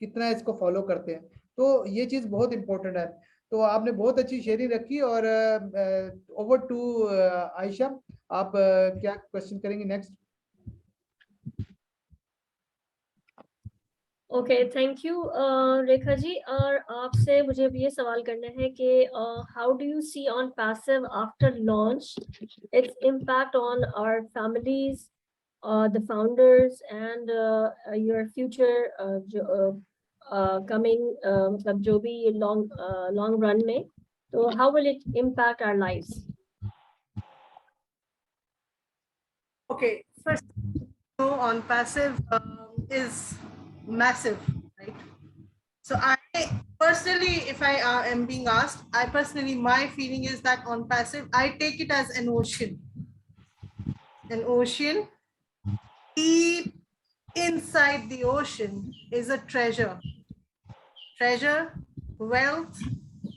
S1: कितना इसको फॉलो करते हैं। तो ये चीज बहुत इंपॉर्टेंट है। तो आपने बहुत अच्छी शेयरिंग रखी। और ओवर टू आयशा, आप क्या क्वेश्चन करेंगे next?
S2: Okay, thank you Rekha ji. और आपसे मुझे ये सवाल करना है कि how do you see OnPassive after launch, it's impact on our families, the founders and your future coming मतलब जो भी long run में, तो how will it impact our lives?
S3: Okay, first, on passive is massive, right? So I personally, if I am being asked, I personally, my feeling is that on passive, I take it as an ocean. An ocean, deep inside the ocean is a treasure, wealth.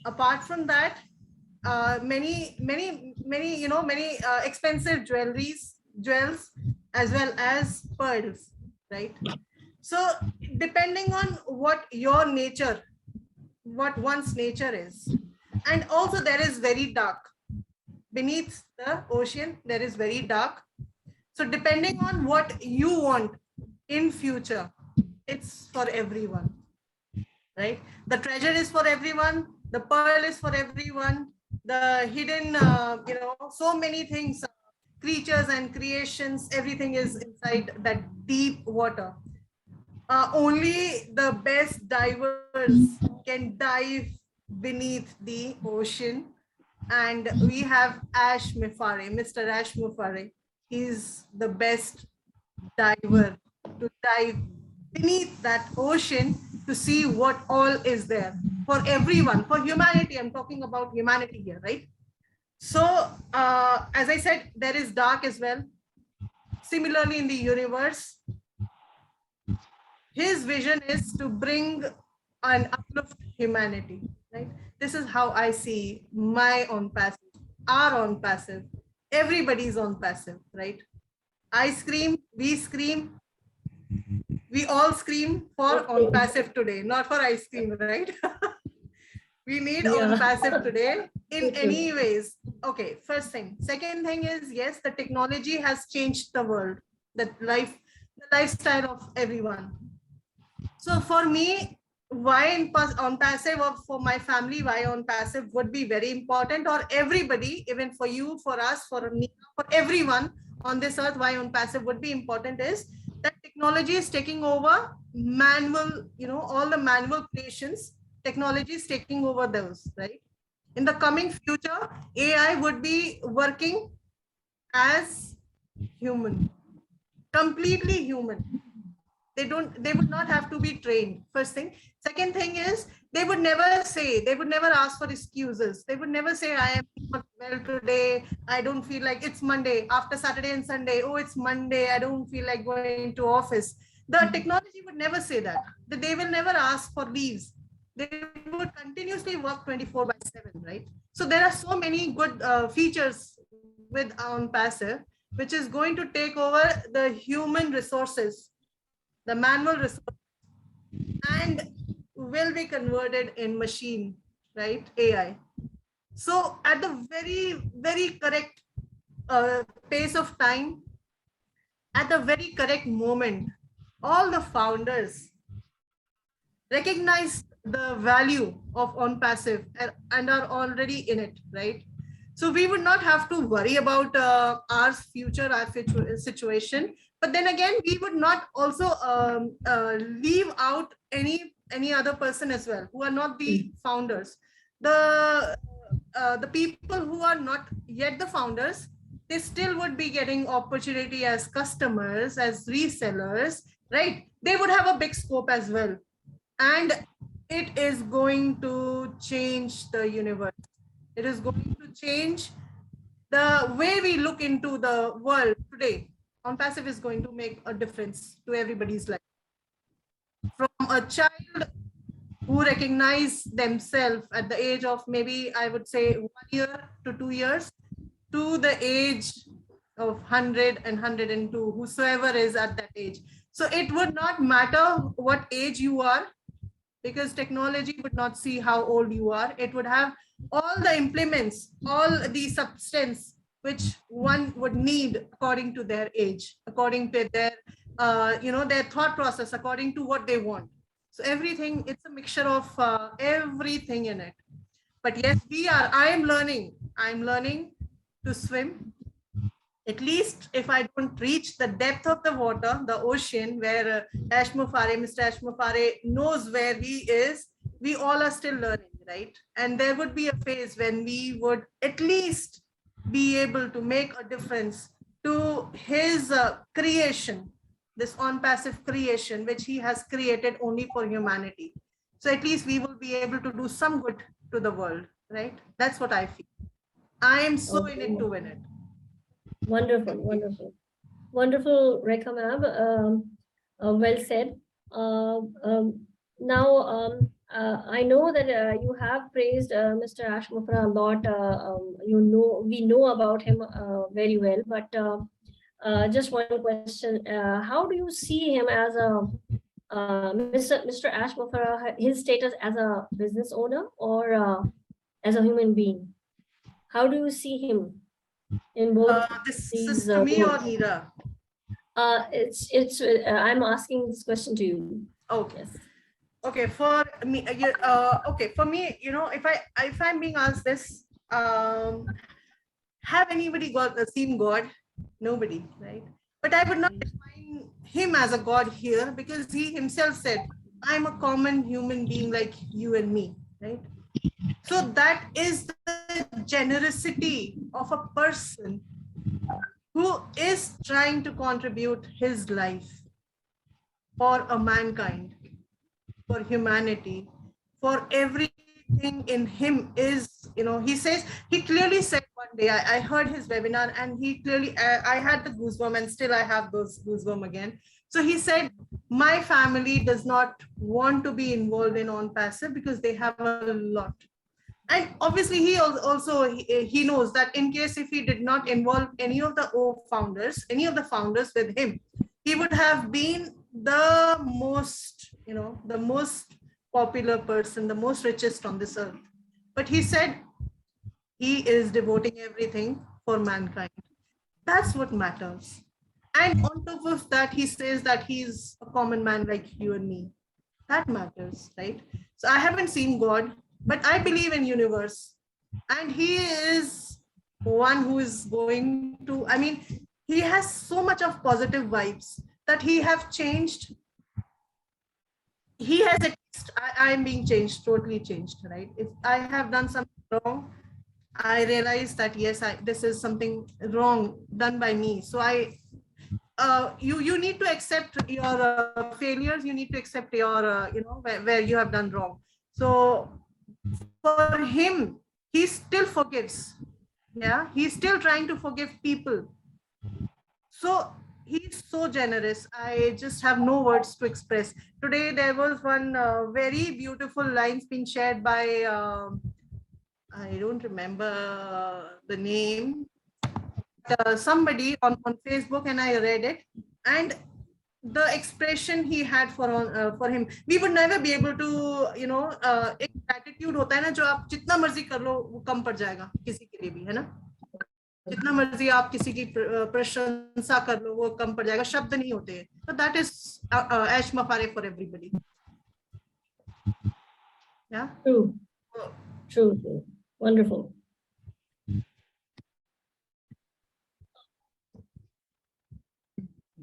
S3: Apart from that, many expensive jewels, as well as pearls, right? So depending on what your nature, what one's nature is. And also there is very dark. Beneath the ocean, there is very dark. So depending on what you want in future, it's for everyone, right? The treasure is for everyone. The pearl is for everyone. The hidden, so many things, creatures and creations, everything is inside that deep water. Only the best divers can dive beneath the ocean. And we have Ash Mifare, Mr. Ash Mifare. He's the best diver to dive beneath that ocean to see what all is there for everyone, for humanity. I'm talking about humanity here, right? So as I said, there is dark as well. Similarly, in the universe, his vision is to bring and uplift humanity, right? This is how I see my own passive, our own passive, everybody's own passive, right? I scream, we scream, we all scream for on passive today, not for ice cream, right? We need on passive today in any ways. Okay, first thing. Second thing is, yes, the technology has changed the world, the lifestyle of everyone. So for me, why on passive, or for my family, why on passive would be very important, or everybody, even for you, for us, for me, for everyone on this earth, why on passive would be important is that technology is taking over manual, all the manual creations, technology is taking over those, right? In the coming future, AI would be working as human, completely human. They would not have to be trained, first thing. Second thing is, they would never ask for excuses. They would never say, I am not well today, I don't feel like, it's Monday, after Saturday and Sunday, oh, it's Monday, I don't feel like going to office. The technology would never say that. They will never ask for leaves. They would continuously work 24/7, right? So there are so many good features with ONPASSIVE, which is going to take over the human resources, the manual resources, and will be converted in machine, right? AI. So at the very, very correct pace of time, at the very correct moment, all the founders recognize the value of ONPASSIVE and are already in it, right? So we would not have to worry about our future, our situation. But then again, we would not also leave out any other person as well who are not the founders. The people who are not yet the founders, they still would be getting opportunity as customers, as resellers, right? They would have a big scope as well. And it is going to change the universe. It is going to change the way we look into the world today. ONPASSIVE is going to make a difference to everybody's life. From a child who recognize themselves at the age of maybe, I would say, 1 year to 2 years, to the age of 100 and 102, whosoever is at that age. So it would not matter what age you are, because technology would not see how old you are. It would have all the implements, all the substance which one would need according to their age, according to their, their thought process, according to what they want. So everything, it's a mixture of everything in it. But yes, I'm learning to swim. At least if I don't reach the depth of the water, the ocean, where Mr. Ashmufare knows where he is, we all are still learning, right? And there would be a phase when we would at least be able to make a difference to his creation, this ONPASSIVE creation, which he has created only for humanity. So at least we will be able to do some good to the world, right? That's what I feel. I am so in it to win it.
S2: Wonderful, wonderful. Wonderful, Rekha ma'am. Well said. Now, I know that you have praised Mr. Ashmufra a lot. We know about him very well, but just one question. How do you see him as a Mr. Ashmufra, his status as a business owner or as a human being? How do you see him in both
S3: this
S2: these?
S3: Is to me or Neera?
S2: It's. I'm asking this question to you.
S3: Okay.
S2: Yes.
S3: Okay, for me, okay, for me, if I'm being asked this, have anybody seen God? Nobody, right? But I would not define him as a God here, because he himself said, I'm a common human being like you and me, right? So that is the generosity of a person who is trying to contribute his life for a mankind, for humanity, for everything in him is, he clearly said one day, I heard his webinar, and he clearly, I had the goosebump, and still I have those goosebump again. So he said, my family does not want to be involved in ONPASSIVE because they have a lot. And obviously he also he knows that in case if he did not involve any of the founders with him, he would have been the most, the most popular person, the most richest on this earth. But he said he is devoting everything for mankind. That's what matters. And on top of that, he says that he's a common man like you and me. That matters, right? So I haven't seen God, but I believe in universe. And he is one who is going to, he has so much of positive vibes that he have changed. He has, I am being changed, totally changed, right? If I have done something wrong, I realize that, yes, this is something wrong done by me. So you need to accept your failures. You need to accept your, where you have done wrong. So for him, he still forgives. Yeah, he's still trying to forgive people. So he's so generous. I just have no words to express. Today there was one very beautiful lines being shared by I don't remember the name, somebody on Facebook, and I read it, and the expression he had for him, we would never be able to, you know, एक gratitude होता है ना, जो आप जितना मर्जी कर लो वो कम पड़ जाएगा किसी के लिए भी, है ना, जितना मर्जी आप किसी की प्रशंसा कर लो वो कम पड़ जाएगा, शब्द नहीं होते. So that is ऐश मफारे for everybody. Yeah.
S2: True. True. Wonderful.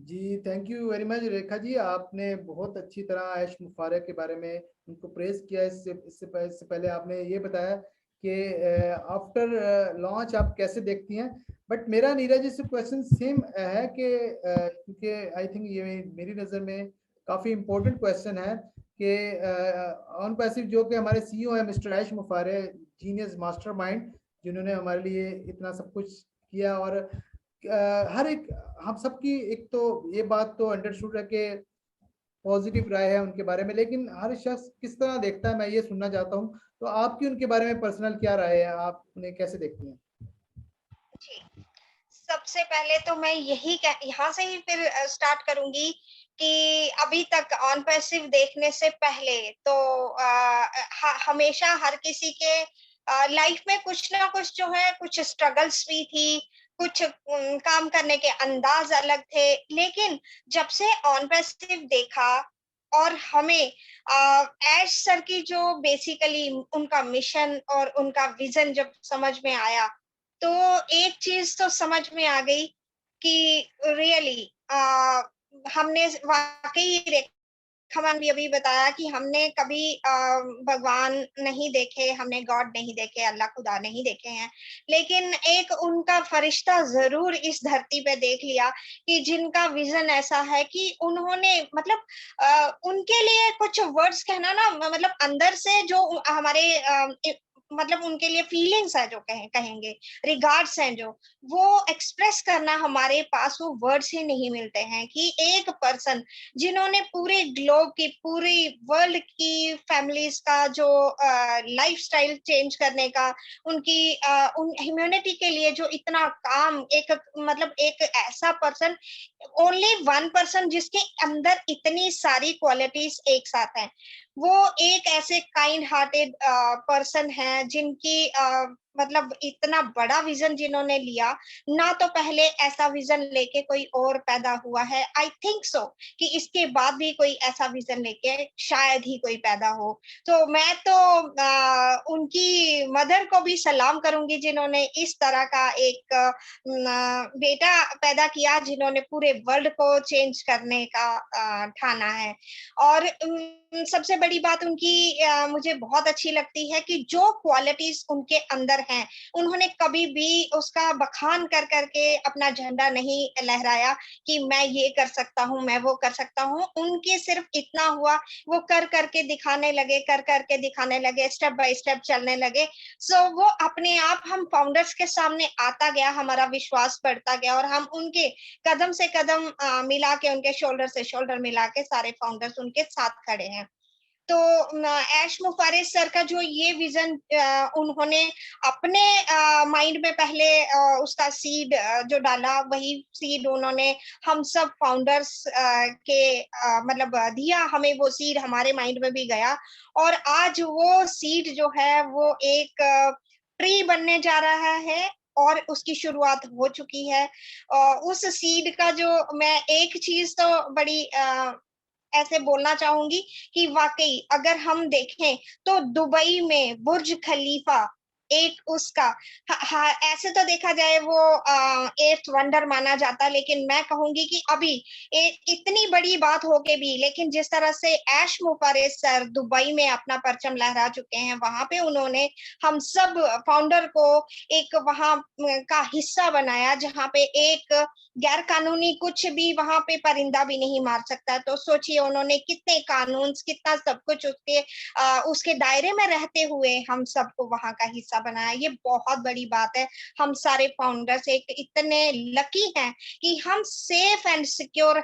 S1: जी, thank you very much Rekha ji, आपने बहुत अच्छी तरह ऐश मुफारे के बारे में उनको प्रेज किया. इससे पहले आपने ये बताया कि आफ्टर लॉन्च आप कैसे देखती हैं. बट मेरा नीरा जी से क्वेश्चन सेम है कि क्योंकि आई थिंक ये मेरी नज़र में काफ़ी इम्पोर्टेंट क्वेश्चन है कि ऑन पैसिव जो कि हमारे सीईओ है मिस्टर ऐश मुफारे, जीनियस मास्टरमाइंड, जिन्होंने हमारे लिए इतना सब कुछ किया, और हर एक हम सबकी एक तो ये बात तो अंडरस्टूड है कि पॉजिटिव राय है उनके बारे में, लेकिन हर शख्स किस तरह देखता है मैं ये सुनना चाहता हूँ. तो आपकी उनके बारे में पर्सनल क्या राय है, आप उन्हें कैसे देखती हैं?
S4: जी, सबसे पहले तो मैं यही यहाँ से ही फिर स्टार्ट करूंगी कि अभी तक ऑन पैसिव देखने से पहले तो हमेशा हर किसी के लाइफ में कुछ ना कुछ जो है, कुछ स्ट्रगल्स भी थी, कुछ काम करने के अंदाज अलग थे, लेकिन जब से ऑन पैसिव देखा और हमें ऐश सर की जो बेसिकली उनका मिशन और उनका विजन जब समझ में आया, तो एक चीज तो समझ में आ गई कि रियली हमने वाकई, रेखा मैम भी अभी बताया कि हमने कभी भगवान नहीं देखे, हमने गॉड नहीं देखे, अल्लाह खुदा नहीं देखे हैं, लेकिन एक उनका फरिश्ता जरूर इस धरती पे देख लिया कि जिनका विजन ऐसा है कि उन्होंने मतलब उनके लिए कुछ वर्ड्स कहना ना, मतलब अंदर से जो हमारे मतलब उनके लिए फीलिंग्स है जो कहेंगे, रिगार्ड्स हैं जो, वो एक्सप्रेस करना हमारे पास वो वर्ड्स ही नहीं मिलते हैं कि एक पर्सन जिन्होंने पूरे ग्लोब की, पूरी वर्ल्ड की फैमिलीज का जो लाइफस्टाइल चेंज करने का, उनकी उन ह्यूमैनिटी के लिए जो इतना काम, एक मतलब एक ऐसा पर्सन, ओनली वन पर्सन जिसके अंदर इतनी सारी क्वालिटीज एक साथ हैं, वो एक ऐसे काइंड हार्टेड पर्सन है जिनकी मतलब इतना बड़ा विजन जिन्होंने लिया, ना तो पहले ऐसा विजन लेके कोई और पैदा हुआ है, आई थिंक सो कि इसके बाद भी कोई ऐसा विजन लेके शायद ही कोई पैदा हो. तो मैं तो उनकी मदर को भी सलाम करूंगी जिन्होंने इस तरह का एक बेटा पैदा किया, जिन्होंने पूरे वर्ल्ड को चेंज करने का ठाना है. और सबसे बड़ी बात उनकी मुझे बहुत अच्छी लगती है कि जो क्वालिटीज उनके अंदर हैं, उन्होंने कभी भी उसका बखान कर करके अपना झंडा नहीं लहराया कि मैं ये कर सकता हूँ, मैं वो कर सकता हूँ. उनके सिर्फ इतना हुआ, वो कर करके दिखाने लगे, कर करके दिखाने लगे, स्टेप बाय स्टेप चलने लगे. सो वो अपने आप हम फाउंडर्स के सामने आता गया, हमारा विश्वास बढ़ता गया, और हम उनके कदम से कदम मिला के, उनके शोल्डर से शोल्डर मिला के सारे फाउंडर्स उनके साथ खड़े हैं. तो ऐश मुफारे सर का जो ये विजन उन्होंने अपने माइंड में पहले उसका सीड जो डाला, वही सीड उन्होंने हम सब फाउंडर्स के मतलब दिया, हमें वो सीड हमारे माइंड में भी गया, और आज वो सीड जो है वो एक ट्री बनने जा रहा है और उसकी शुरुआत हो चुकी है. उस सीड का जो मैं एक चीज तो बड़ी ऐसे बोलना चाहूंगी कि वाकई अगर हम देखें तो दुबई में बुर्ज खलीफा एक उसका ऐसे तो देखा जाए वो एर्थ वंडर माना जाता, लेकिन मैं कहूंगी कि अभी इतनी बड़ी बात होके भी, लेकिन जिस तरह से ऐश मुफारे सर दुबई में अपना परचम लहरा चुके हैं, वहां पे उन्होंने हम सब फाउंडर को एक वहां का हिस्सा बनाया जहां पे एक गैर कानूनी कुछ भी वहां पे परिंदा भी नहीं मार सकता. तो सोचिए उन्होंने कितने कानून, कितना सब कुछ उसके दायरे में रहते हुए हम सबको वहां का हिस्सा बनाया, ये बहुत बड़ी बात है। हम सारे फाउंडर्स एक इतने लकी हैं कि हम सेफ एंड सिक्योर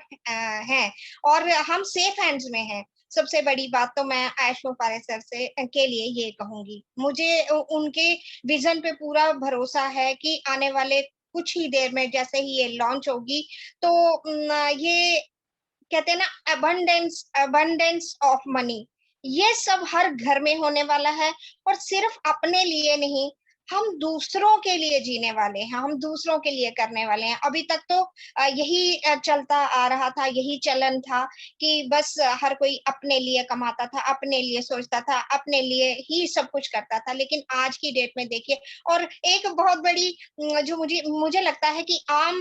S4: हैं और हम सेफ हैंड्स में हैं। सबसे बड़ी बात तो मैं आयुष मुफारे सर से के लिए ये कहूंगी, मुझे उनके विजन पे पूरा भरोसा है कि आने वाले कुछ ही देर में जैसे ही ये लॉन्च होगी तो ये कहते हैं ना अबंडेंस ऑफ मनी, ये सब हर घर में होने वाला है। और सिर्फ अपने लिए नहीं, हम दूसरों के लिए जीने वाले हैं, हम दूसरों के लिए करने वाले हैं। अभी तक तो यही चलता आ रहा था, यही चलन था कि बस हर कोई अपने लिए कमाता था, अपने लिए सोचता था, अपने लिए ही सब कुछ करता था। लेकिन आज की डेट में देखिए, और एक बहुत बड़ी जो मुझे लगता है कि आम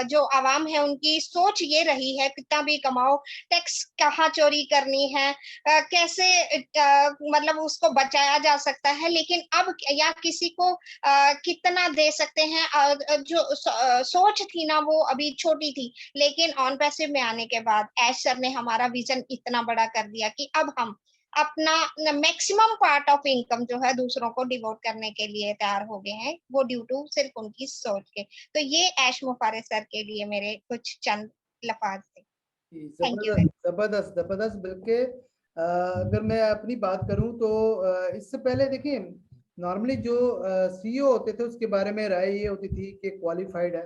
S4: जो आवाम है उनकी सोच ये रही है, कितना भी कमाओ, टैक्स कहाँ चोरी करनी है, कैसे मतलब उसको बचाया जा सकता है। लेकिन अब या किसी को कितना दे सकते हैं, जो सोच थी ना वो अभी छोटी थी। लेकिन ऑन पैसिव में आने के बाद ऐश सर ने हमारा विजन इतना बड़ा कर दिया कि अब हम अपना मैक्सिमम पार्ट ऑफ इनकम जो है दूसरों को डिवोट करने के लिए तैयार हो गए हैं, वो ड्यू टू सिर्फ उनकी सोच के। तो ये ऐश मुफारे सर के लिए मेरे कुछ चंद लफ्ज थे। Thank you.
S1: जबरदस्त जबरदस्त। बल्कि अगर मैं अपनी बात करूं तो इससे पहले देखिए, नॉर्मली जो सीईओ होते थे उसके बारे में राय ये होती थी कि क्वालिफाइड है,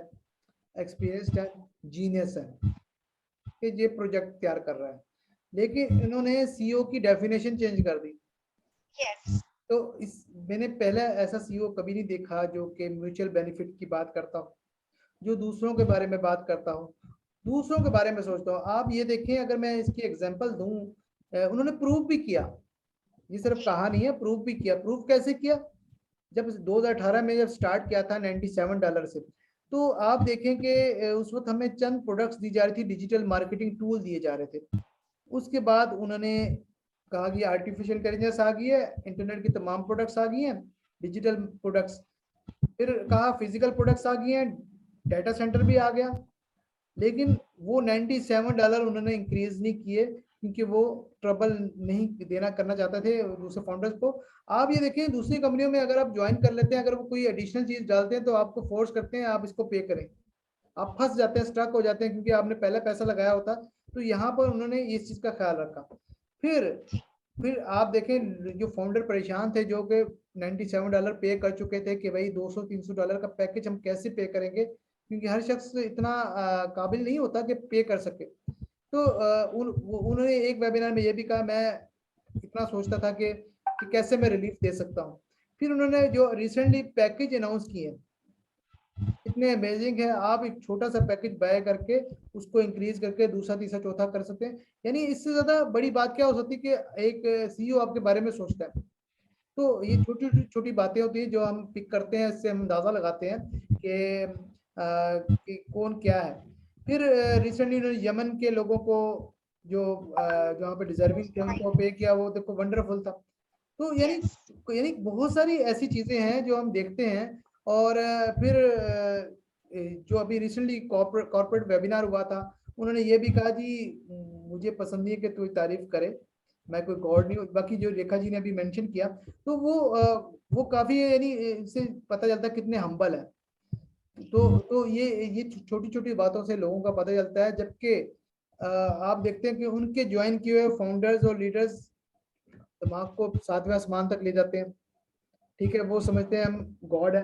S1: एक्सपीरियंस्ड है, जीनियस है, कि ये प्रोजेक्ट तैयार कर रहा है। लेकिन इन्होंने सीईओ की डेफिनेशन चेंज कर दी।
S4: yes.
S1: तो मैंने पहले ऐसा सीईओ कभी नहीं देखा जो कि म्यूचुअल बेनिफिट की बात करता हो, जो दूसरों के बारे में बात करता हो, दूसरों के बारे में सोचता हो। आप ये देखें, अगर मैं इसकी एग्जांपल दूं, उन्होंने प्रूव भी किया, ये सिर्फ कहा नहीं है, प्रूव भी किया। प्रूव कैसे किया? जब 2018 में जब स्टार्ट किया था $97 से, तो आप देखें कि उस वक्त हमें चंद प्रोडक्ट्स दी जा रही थी, डिजिटल मार्केटिंग टूल दिए जा रहे थे। उसके बाद उन्होंने कहा कि आर्टिफिशियल इंटेलिजेंस आ गई है, इंटरनेट की तमाम प्रोडक्ट्स आ गई हैं, डिजिटल प्रोडक्ट्स। फिर कहा फिजिकल प्रोडक्ट्स आ गई हैं, डाटा सेंटर भी आ गया। लेकिन वो $97 उन्होंने इंक्रीज नहीं किए, क्योंकि वो ट्रबल नहीं देना करना चाहते थे दूसरे फाउंडर्स को। आप ये देखें, दूसरी कंपनियों में अगर आप ज्वाइन कर लेते हैं, अगर वो कोई एडिशनल चीज डालते हैं तो आपको फोर्स करते हैं आप इसको पे करें, आप फंस जाते हैं, स्टक हो जाते हैं, क्योंकि आपने पहले पैसा लगाया होता। तो यहाँ पर उन्होंने इस चीज का ख्याल रखा। फिर आप देखें, जो फाउंडर परेशान थे, जो कि $97 पे कर चुके थे कि भाई $200-300 का पैकेज हम कैसे पे करेंगे, क्योंकि हर शख्स इतना काबिल नहीं होता कि पे कर सके। तो उन्होंने एक वेबिनार में ये भी कहा, मैं इतना सोचता था कि कैसे मैं रिलीफ दे सकता हूँ। फिर उन्होंने जो रिसेंटली पैकेज अनाउंस किए, इतने अमेजिंग है। आप एक छोटा सा पैकेज बाय करके उसको इंक्रीज करके दूसरा तीसरा चौथा कर सकते हैं। यानी इससे ज्यादा बड़ी बात क्या हो सकती है कि एक सीईओ आपके बारे में सोचता है। तो ये छोटी छोटी बातें होती हैं जो हम पिक करते हैं, इससे हम अंदाजा लगाते हैं कि कौन क्या है। फिर रिसेंटली उन्होंने यमन के लोगों को जो जहाँ पे डिजर्विंग थे उनको पे किया, वो देखो वंडरफुल था। तो यानी बहुत सारी ऐसी चीजें हैं जो हम देखते हैं। और फिर जो अभी रिसेंटली कॉर्पोरेट वेबिनार हुआ था, उन्होंने ये भी कहा जी मुझे पसंद नहीं है कि कोई तारीफ करे, मैं कोई गॉड नहीं हूँ। बाकी जो रेखा जी ने अभी मेंशन किया, तो वो काफी, यानी इससे पता चलता है कितने हम्बल है। तो ये छोटी छोटी बातों से लोगों का पता चलता है। जबकि आप देखते हैं कि उनके ज्वाइन किए हुए फाउंडर्स और लीडर्स दिमाग को 7वें आसमान तक ले जाते हैं। ठीक है, वो समझते हैं हम गॉड है।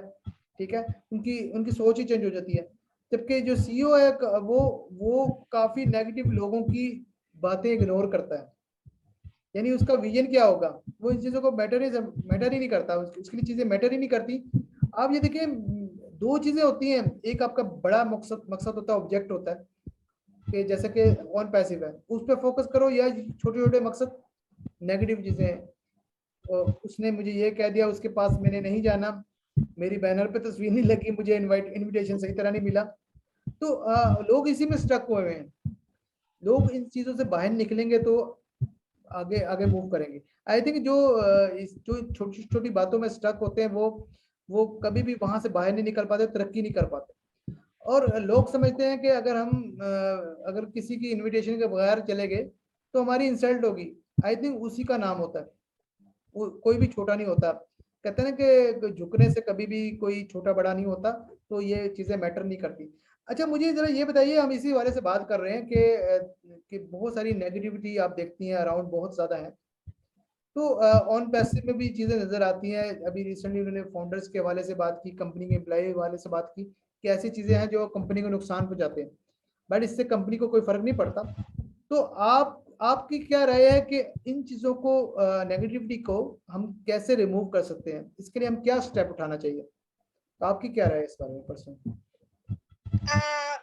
S1: ठीक है, उनकी सोच ही चेंज हो जाती है। जबकि जो सीईओ है वो काफी नेगेटिव लोगों की बातें इग्नोर करता है। यानी उसका विजन क्या होगा, वो इन चीजों को मैटर ही नहीं करता, उसके लिए चीजें मैटर ही नहीं करती। आप ये देखिए, दो चीजें होती हैं, एक आपका बड़ा मकसद होता है, ऑब्जेक्ट होता है, कि जैसे कि ऑन पैसिव है, उस पर फोकस करो, या छोटे छोटे मकसद, नेगेटिव चीजें हैं। तो उसने मुझे ये कह दिया, उसके पास मैंने नहीं जाना, मेरी बैनर पे तस्वीर नहीं लगी, मुझे इनविटेशन सही तरह नहीं मिला। तो लोग इसी में स्टक हुए हैं। लोग इन चीजों से बाहर निकलेंगे तो आगे आगे मूव करेंगे। आई थिंक जो छोटी छोटी बातों में स्टक होते हैं, वो कभी भी वहां से बाहर नहीं निकल पाते, तरक्की नहीं कर पाते। और लोग समझते हैं कि अगर किसी की इनविटेशन के बगैर चले गए तो हमारी इंसल्ट होगी। आई थिंक उसी का नाम होता है, कोई भी छोटा नहीं होता। कहते हैं ना कि झुकने से कभी भी कोई छोटा बड़ा नहीं होता, तो ये चीजें मैटर नहीं करती। अच्छा, मुझे जरा ये बताइए, हम इसी वाले से बात कर रहे हैं कि बहुत सारी नेगेटिविटी आप देखती हैं अराउंड, बहुत ज्यादा है, तो ऑन पैसिव में भी चीजें नजर आती हैं। अभी रिसेंटली उन्होंने फाउंडर्स के हवाले से बात की, कंपनी के एम्प्लॉय के हवाले से बात की कि ऐसी चीजें हैं जो कंपनी को नुकसान पहुंचाते हैं, बट इससे कंपनी को कोई फर्क नहीं पड़ता। तो आपकी क्या राय है कि इन चीजों को, नेगेटिविटी को हम कैसे रिमूव कर सकते हैं? इसके लिए हम क्या स्टेप उठाना चाहिए? तो आपकी क्या राय है इस बारे में पर्सनल?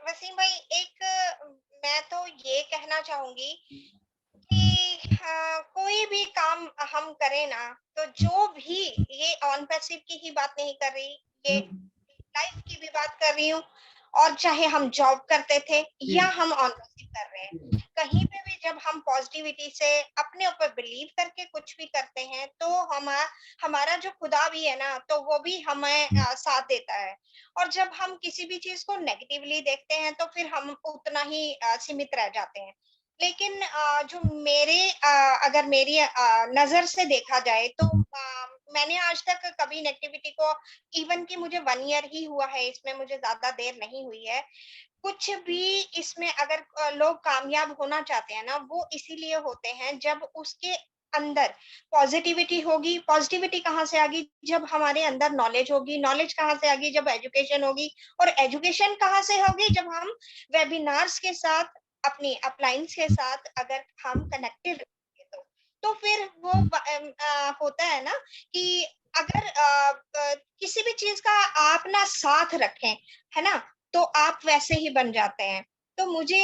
S4: वसीम भाई, एक मैं तो ये कहना चाहूंगी कि कोई भी काम हम करें ना, तो जो भी, ये ऑन पैसिव की ही बात नहीं कर रही, ये लाइफ की भी बात कर रही हूँ, और चाहे हम जॉब करते थे या हम ऑन पैसिव कर रहे हैं, कहीं पे भी जब हम पॉजिटिविटी से अपने ऊपर बिलीव करके कुछ भी करते हैं, तो हमारा जो खुदा भी है ना, तो वो भी हमें साथ देता है। और जब हम किसी भी चीज को नेगेटिवली देखते हैं, तो फिर हम उतना ही सीमित रह जाते हैं। लेकिन जो अगर मेरी नजर से देखा जाए, तो मैंने आज तक कभी नेगेटिविटी को, इवन कि मुझे 1 ईयर ही हुआ है इसमें, मुझे ज्यादा देर नहीं हुई है, कुछ भी इसमें अगर लोग कामयाब होना चाहते हैं ना, वो इसीलिए होते हैं जब उसके अंदर पॉजिटिविटी होगी। पॉजिटिविटी कहाँ से आ गई? जब हमारे अंदर नॉलेज होगी। नॉलेज कहाँ से आ गई? जब एजुकेशन होगी। और एजुकेशन कहाँ से होगी? जब हम वेबिनार्स के साथ, अपनी अपलाइंस के साथ अगर हम कनेक्टेड रहेंगे, तो फिर वो होता है ना कि अगर किसी भी चीज का आप ना साथ रखें, है ना, तो आप वैसे ही बन जाते हैं। तो मुझे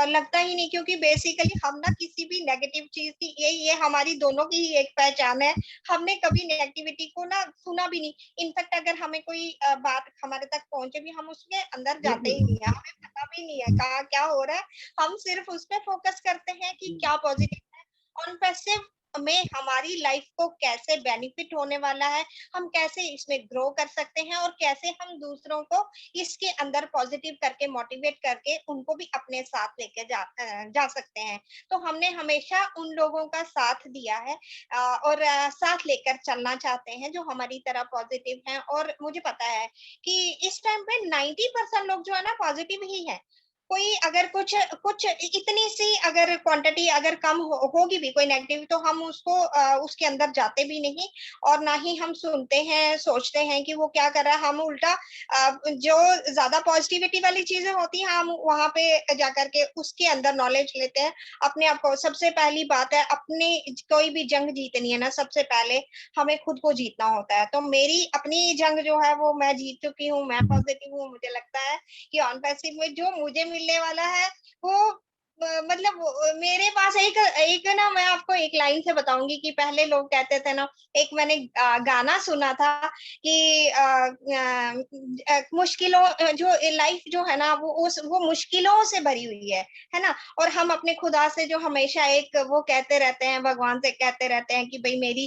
S4: लगता ही नहीं, क्योंकि बेसिकली हम ना किसी भी नेगेटिव चीज की, ये हमारी दोनों की ही एक पहचान है, हमने कभी नेगेटिविटी को ना सुना भी नहीं। इनफैक्ट अगर हमें कोई बात हमारे तक पहुंचे भी, हम उसके अंदर जाते ही नहीं है, हमें पता भी नहीं है कहाँ क्या हो रहा है। हम सिर्फ उस पर फोकस करते हैं कि क्या पॉजिटिव है, ऑन पैसिव में हमारी लाइफ को कैसे बेनिफिट होने वाला है, हम कैसे इसमें ग्रो कर सकते हैं, और कैसे हम दूसरों को इसके अंदर पॉजिटिव करके, मोटिवेट करके उनको भी अपने साथ लेके जा सकते हैं। तो हमने हमेशा उन लोगों का साथ दिया है, और साथ लेकर चलना चाहते हैं जो हमारी तरह पॉजिटिव हैं। और मुझे पता है कि इस टाइम पे 90% लोग जो है ना, पॉजिटिव ही है। कोई अगर कुछ कुछ इतनी सी अगर क्वांटिटी अगर कम होगी भी कोई नेगेटिव, तो हम उसको उसके अंदर जाते भी नहीं, और ना ही हम सुनते हैं, सोचते हैं कि वो क्या कर रहा है। हम उल्टा जो ज्यादा पॉजिटिविटी वाली चीजें होती हैं, हम वहां पे जाकर के उसके अंदर नॉलेज लेते हैं अपने आप को। सबसे पहली बात है, अपनी कोई भी जंग जीतनी है ना, सबसे पहले हमें खुद को जीतना होता है। तो मेरी अपनी जंग जो है वो मैं जीत चुकी हूँ, मैं पॉजिटिव हूँ। मुझे लगता है कि ऑन पैसिव में जो मुझे मिलने वाला है, वो मतलब मेरे पास एक एक ना, मैं आपको एक लाइन से बताऊंगी कि पहले लोग कहते थे ना, एक मैंने गाना सुना था कि मुश्किलों, जो लाइफ जो है ना, वो मुश्किलों से भरी हुई है ना। और हम अपने खुदा से जो हमेशा एक वो कहते रहते हैं, भगवान से कहते रहते हैं कि भाई मेरी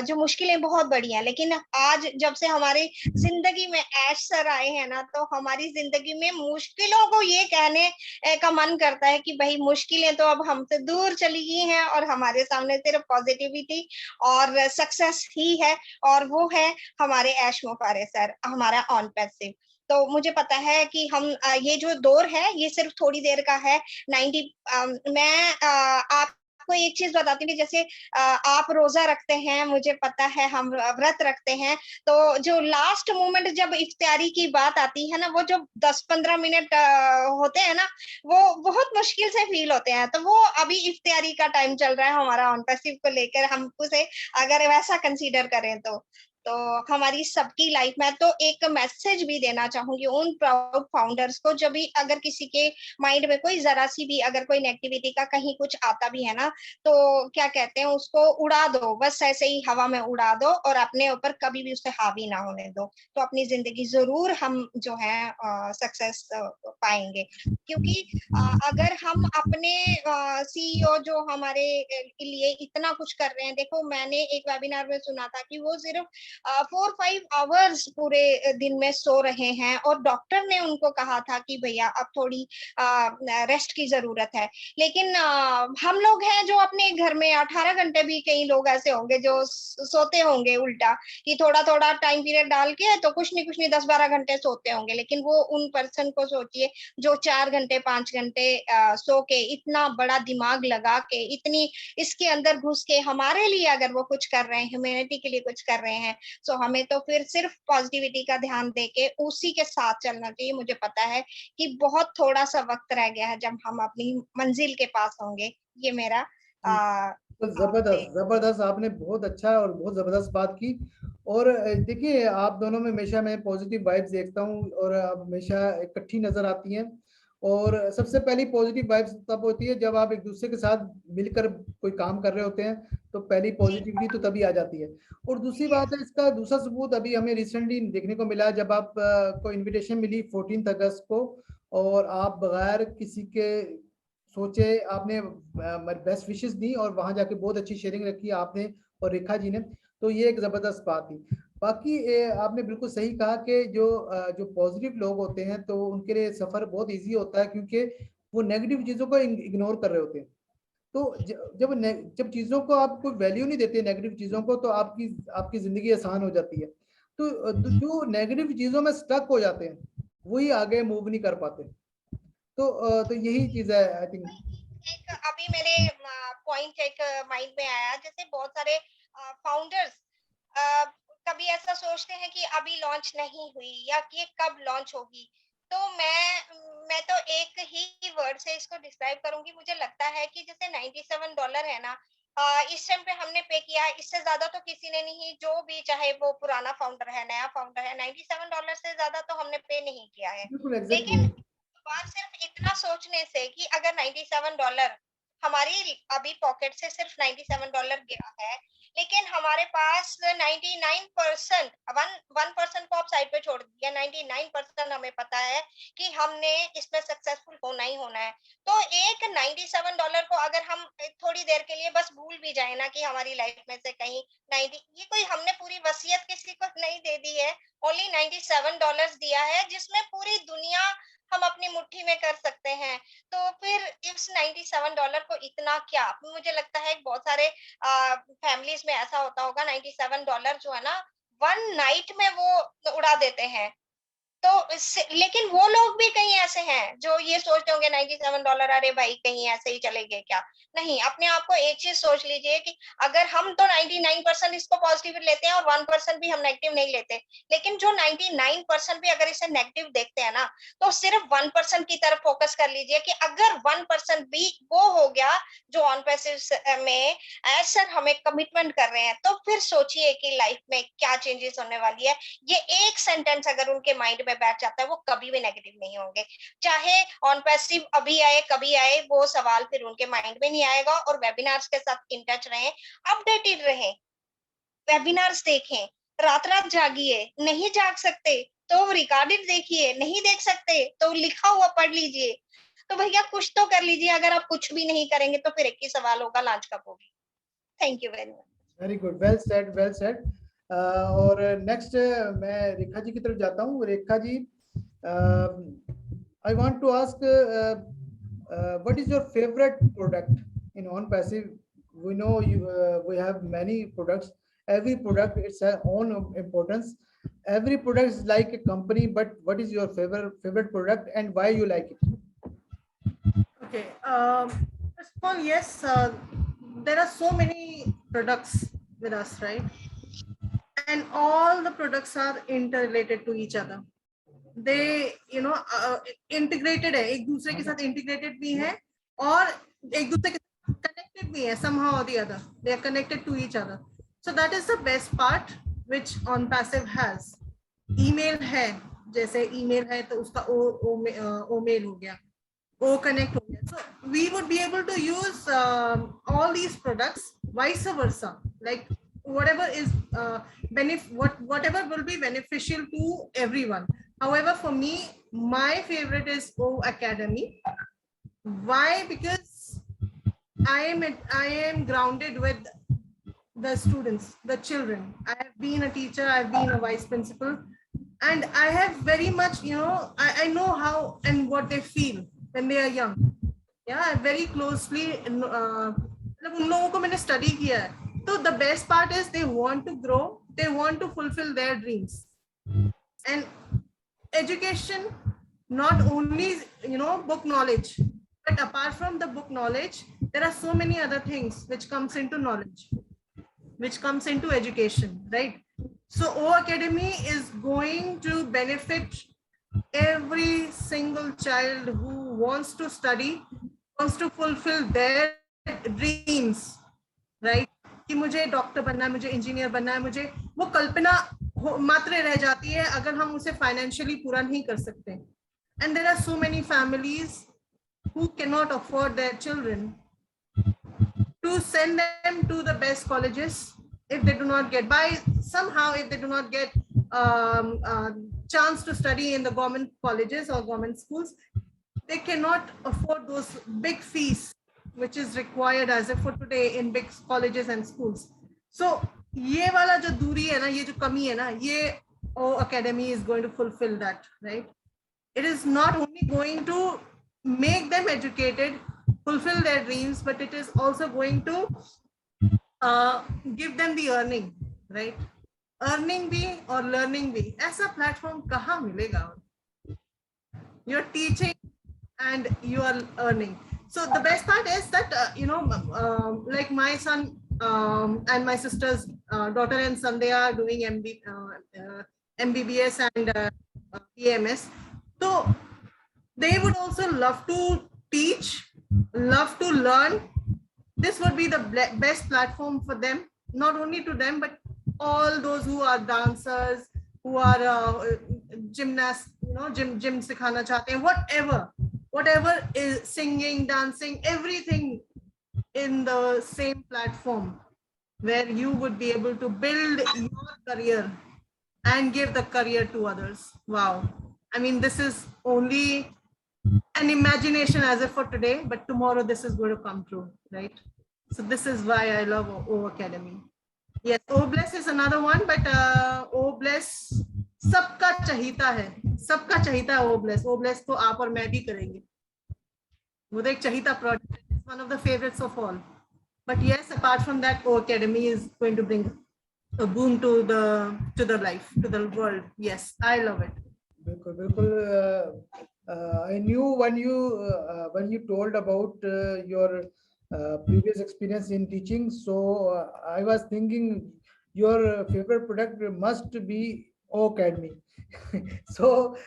S4: जो मुश्किलें बहुत बड़ी हैं, लेकिन आज जब से हमारी जिंदगी में ऐश सर आए हैं ना, तो हमारी जिंदगी में मुश्किलों को ये कहने का मन करता है कि भाई मुश्किलें तो अब हमसे दूर चली गई हैं, और हमारे सामने सिर्फ पॉजिटिविटी और सक्सेस ही है, और वो है हमारे ऐश मुफारे सर, हमारा ऑन पैसिव। तो मुझे पता है कि हम ये जो दौर है ये सिर्फ थोड़ी देर का है। 90 मैं आपको एक चीज बताती हूँ कि जैसे आप रोजा रखते हैं, मुझे पता है हम व्रत रखते हैं, तो जो लास्ट मोमेंट जब इफ्तारी की बात आती है ना, वो जो 10-15 मिनट होते हैं ना, वो बहुत मुश्किल से फील होते हैं। तो वो अभी इफ्तारी का टाइम चल रहा है हमारा ऑन पैसिव को लेकर, हम उसे अगर वैसा कंसीडर करें तो हमारी सबकी लाइफ में। तो एक मैसेज भी देना चाहूंगी उन प्राउड फाउंडर्स को, जब भी अगर किसी के माइंड में कोई जरा सी भी अगर कोई नेगेटिविटी का कहीं कुछ आता भी है ना, तो क्या कहते हैं, उसको उड़ा दो, बस ऐसे ही हवा में उड़ा दो, और अपने ऊपर कभी भी उसे हावी ना होने दो। तो अपनी जिंदगी जरूर हम जो है सक्सेस पाएंगे। क्योंकि अगर हम अपने सीईओ जो हमारे लिए इतना कुछ कर रहे हैं, देखो मैंने एक वेबिनार में सुना था कि वो सिर्फ 4-5 आवर्स पूरे दिन में सो रहे हैं, और डॉक्टर ने उनको कहा था कि भैया अब थोड़ी रेस्ट की जरूरत है। लेकिन हम लोग हैं जो अपने घर में 18 घंटे भी, कई लोग ऐसे होंगे जो सोते होंगे उल्टा, कि थोड़ा थोड़ा टाइम पीरियड डाल के तो कुछ नहीं 10-12 घंटे सोते होंगे। लेकिन वो उन पर्सन को सोचिए जो 4 घंटे 5 घंटे सो के इतना बड़ा दिमाग लगा के इतनी इसके अंदर घुस के हमारे लिए अगर वो कुछ कर रहे हैं, ह्यूमैनिटी के लिए कुछ कर रहे हैं, तो हमें तो फिर सिर्फ पॉजिटिविटी का ध्यान देके उसी के साथ चलना चाहिए। मुझे पता है कि बहुत थोड़ा सा वक्त रह गया है जब हम अपनी मंजिल के पास होंगे। ये मेरा
S1: तो जबरदस्त जबरदस्त, आपने बहुत अच्छा और बहुत जबरदस्त बात की। और देखिए, आप दोनों में हमेशा मैं पॉजिटिव वाइब्स देखता हूँ और आप हमेशा इकट्ठी नजर आती हैं। और सबसे पहली पॉजिटिव वाइब्स तब होती है जब आप एक दूसरे के साथ मिलकर कोई काम कर रहे होते हैं, तो पहली पॉजिटिविटी तो तभी आ जाती है। और दूसरी बात है, इसका दूसरा सबूत अभी हमें रिसेंटली देखने को मिला, जब आप को इनविटेशन मिली 14 अगस्त को, और आप बगैर किसी के सोचे आपने बेस्ट विशेस दी और वहां जाके बहुत अच्छी शेयरिंग रखी आपने और रेखा जी ने। तो ये एक जबरदस्त बात थी। बाकी आपने बिल्कुल सही कहा कि जो पॉजिटिव लोग होते हैं तो उनके लिए सफर बहुत इजी होता है, क्योंकि वो नेगेटिव चीजों को इग्नोर कर रहे होते हैं। तो जब चीजों को आप कोई वैल्यू नहीं देते, नेगेटिव चीजों को, तो आपकी आपकी जिंदगी आसान हो जाती है। तो जो नेगेटिव चीजों में स्टक हो जाते हैं वही आगे मूव नहीं कर पाते। तो यही चीज है आई थिंक।
S4: एक अभी मेरे पॉइंट एक माइंड में आया, जैसे बहुत सारे फाउंडर्स कभी ऐसा सोचते हैं कि अभी लॉन्च नहीं हुई या कि कब लॉन्च होगी। तो मैं तो एक ही वर्ड से इसको डिस्क्राइब करूंगी। मुझे लगता है कि जैसे $97 है ना, इस टाइम पे हमने पे किया है, इससे ज्यादा तो किसी ने नहीं, जो भी चाहे वो पुराना फाउंडर है नया फाउंडर है, $97 से ज्यादा तो हमने पे नहीं किया है। लेकिन बात सिर्फ इतना सोचने से कि अगर $97 हमारी अभी पॉकेट से सिर्फ $97 गया है, लेकिन हमारे पास 99% 1% को आप साइड पे छोड़ दिया, 99% हमें पता है कि हमने इसमें सक्सेसफुल होना ही होना है। तो एक $97 को अगर हम थोड़ी देर के लिए बस भूल भी जाए ना कि हमारी लाइफ में से कहीं 90, ये कोई हमने पूरी वसीयत किसी को नहीं दे दी है, ओनली $97 दिया है जिसमें पूरी दुनिया हम अपनी मुट्ठी में कर सकते हैं। तो फिर इस $97 को इतना क्या, मुझे लगता है बहुत सारे फैमिलीज में ऐसा होता होगा, $97 जो है ना, वन नाइट में वो उड़ा देते हैं। तो लेकिन वो लोग भी कहीं ऐसे हैं जो ये सोचते होंगे $97, अरे भाई कहीं ऐसे ही चलेंगे क्या। नहीं, अपने आप को एक चीज सोच लीजिए कि अगर हम तो 99% इसको पॉजिटिव लेते हैं और 1% भी हम नेगेटिव नहीं लेते, लेकिन जो 99% भी अगर इसे नेगेटिव देखते हैं ना, तो सिर्फ 1% की तरफ फोकस कर लीजिए कि अगर 1% भी वो हो गया जो ऑन पैसिव में ऐसा हमें कमिटमेंट कर रहे हैं, तो फिर सोचिए कि लाइफ में क्या चेंजेस होने वाली है। ये एक सेंटेंस अगर उनके माइंड में बैठ जाता है, वो कभी भी नेगेटिव नहीं होंगे। चाहे ऑन पैसिव अभी आए कभी आए, वो सवाल फिर उनके माइंड में नहीं आएगा। और वेबिनार्स के साथ इन टच रहें, अपडेटेड रहें, वेबिनार्स देखें, रात रात जागिए, नहीं जाग सकते तो रिकॉर्डेड देखिए, नहीं देख सकते तो लिखा हुआ पढ़ लीजिए। तो भैया कुछ तो कर लीजिए। अगर आप कुछ भी नहीं करेंगे तो फिर एक ही सवाल होगा, लॉन्च कब होगी। Thank you very much.
S1: Very good, well said well said. और नेक्स्ट मैं रेखा जी की तरफ जाता हूँ। Rekha ji, I want to ask what is your favourite product in ONPASSIVE? We know we have many products, every product its own importance, every product is like a company, but what is your favorite product and why you like it?
S3: Okay, first of all, yes, there are so many products with us, right? And all the products are interrelated to each other. They integrated है, एक दूसरे के साथ integrated भी है और एक दूसरे के साथ connected भी है, somehow or the other they are connected to each other. So that is the best part which ONPASSIVE has. email है, जैसे email है तो उसका o mail हो गया, o connect हो गया. So we would be able to use all these products vice versa, like whatever is whatever will be beneficial to everyone. However, for me, my favorite is O Academy. Why? Because I am grounded with the students, the children. I have been a teacher, I've been a vice principal, and I have very much, I know how and what they feel when they are young. Yeah, I very closely, उन लोगों को मैंने study किया है. So the best part is they want to grow, they want to fulfill their dreams. And education, not only, book knowledge, but apart from the book knowledge, there are so many other things which comes into knowledge, which comes into education, right? So O Academy is going to benefit every single child who wants to study, wants to fulfill their dreams, right? कि मुझे doctor बनना है, मुझे engineer बनना है, मुझे वो कल्पना मात्र रह जाती है अगर हम उसे फाइनेंशियली पूरा नहीं कर सकते. And there are so many families who cannot afford their children to send them to the best colleges if they do not get if they do not get chance to study in the government colleges or government schools, they cannot afford those big fees which is required as if for today in big colleges and schools. So ये वाला जो दूरी है ना, ये जो कमी है ना, ये O Academy is going to fulfill that, right? It is not only going to make them educated, fulfill their dreams, but it is also going to give them the earning, right? Earning bhi or learning bhi. ऐसा platform कहाँ मिलेगा? You're teaching and you are earning. So the best part is that, like my son and my sister's daughter and son, they are doing MBBS and PMS. So they would also love to teach, love to learn. This would be the best platform for them, not only to them, but all those who are dancers, who are gymnasts, gym sikhana chahte hain, whatever is singing, dancing, everything in the same platform where you would be able to build your career and give the career to others. Wow. I mean, this is only an imagination as if for today, but tomorrow this is going to come true, right? So this is why I love O Academy. Yes, O Bless is another one, but O Bless सबका चाहिता है, सबका चाहिता है O Bless. O Bless तो आप और मैं भी करेंगे. वो तो एक चाहिता project, it's one of the favorites of all. But yes, apart from that, O Academy is going to bring a boom to the life, to the world. Yes, I love it.
S1: बिल्कुल. I knew when you told about your previous experience in teaching, so I was thinking your favorite product must be O Academy. so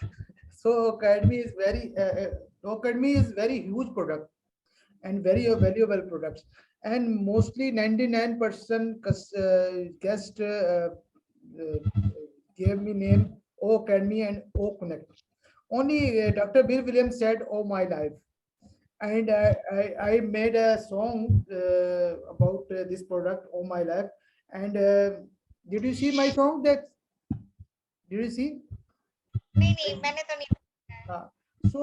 S1: Academy is very huge product and very valuable products, and mostly 99% guest gave me name O Academy and O Connect. Only Dr. Bill Williams said, "Oh my life," and I made a song about this product, "Oh my life." And did you see my song? Did you see?
S4: नहीं, मैंने तो नहीं.
S1: So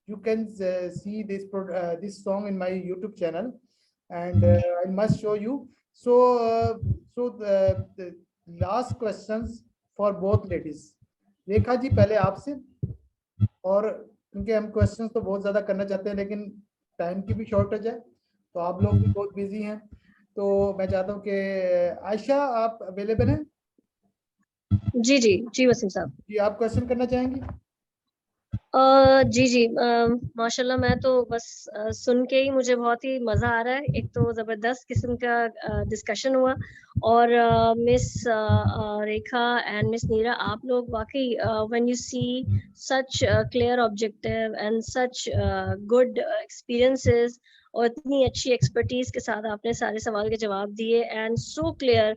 S1: you can see this song in my YouTube channel, and I must show you. So the last questions for both ladies. Rekha ji पहले आपसे, और क्योंकि हम questions तो बहुत ज्यादा करना चाहते हैं लेकिन टाइम की भी शॉर्टेज है, तो आप लोग भी बहुत बिजी हैं, तो मैं चाहता हूं कि आयशा आप अवेलेबल हैं?
S2: जी वसीम साहब
S1: जी, आप क्वेश्चन करना चाहेंगी?
S2: जी माशाल्लाह, मैं तो बस सुन के ही मुझे बहुत ही मजा आ रहा है. एक तो जबरदस्त किस्म का डिस्कशन हुआ, और miss Rekha and miss Neera, आप लोग वाकई when you see such clear objective and such good experiences, और इतनी अच्छी एक्सपर्टीज के साथ आपने सारे सवाल के जवाब दिए, and so clear,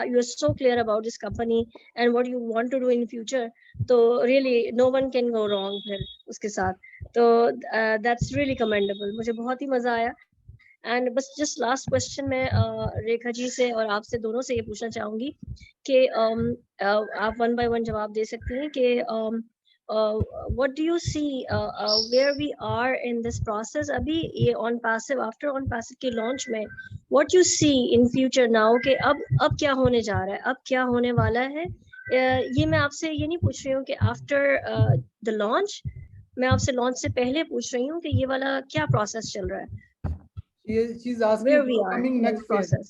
S2: you are so clear about this company and what you want to do in future. तो really no one can go wrong फिर उसके साथ. तो दैट्स रियली कमेंडेबल. मुझे बहुत ही मजा आया. एंड बस जस्ट लास्ट क्वेश्चन मैं रेखा जी से और आपसे दोनों से ये पूछना चाहूंगी कि आप वन बाय वन जवाब दे सकती हैं कि what do you see where we are in this process? Abhi ye ONPASSIVE, after ONPASSIVE के launch में, what you see in future now कि अब क्या होने जा रहा है, अब क्या होने वाला है? ये मैं आपसे ये नहीं पूछ रही हूँ कि after the launch, मैं आपसे launch से पहले पूछ रही हूँ कि ये वाला क्या process चल रहा है?
S1: She's asking
S2: Where we
S1: about
S2: are
S1: coming
S2: in
S1: next
S2: the
S1: phase.
S2: process.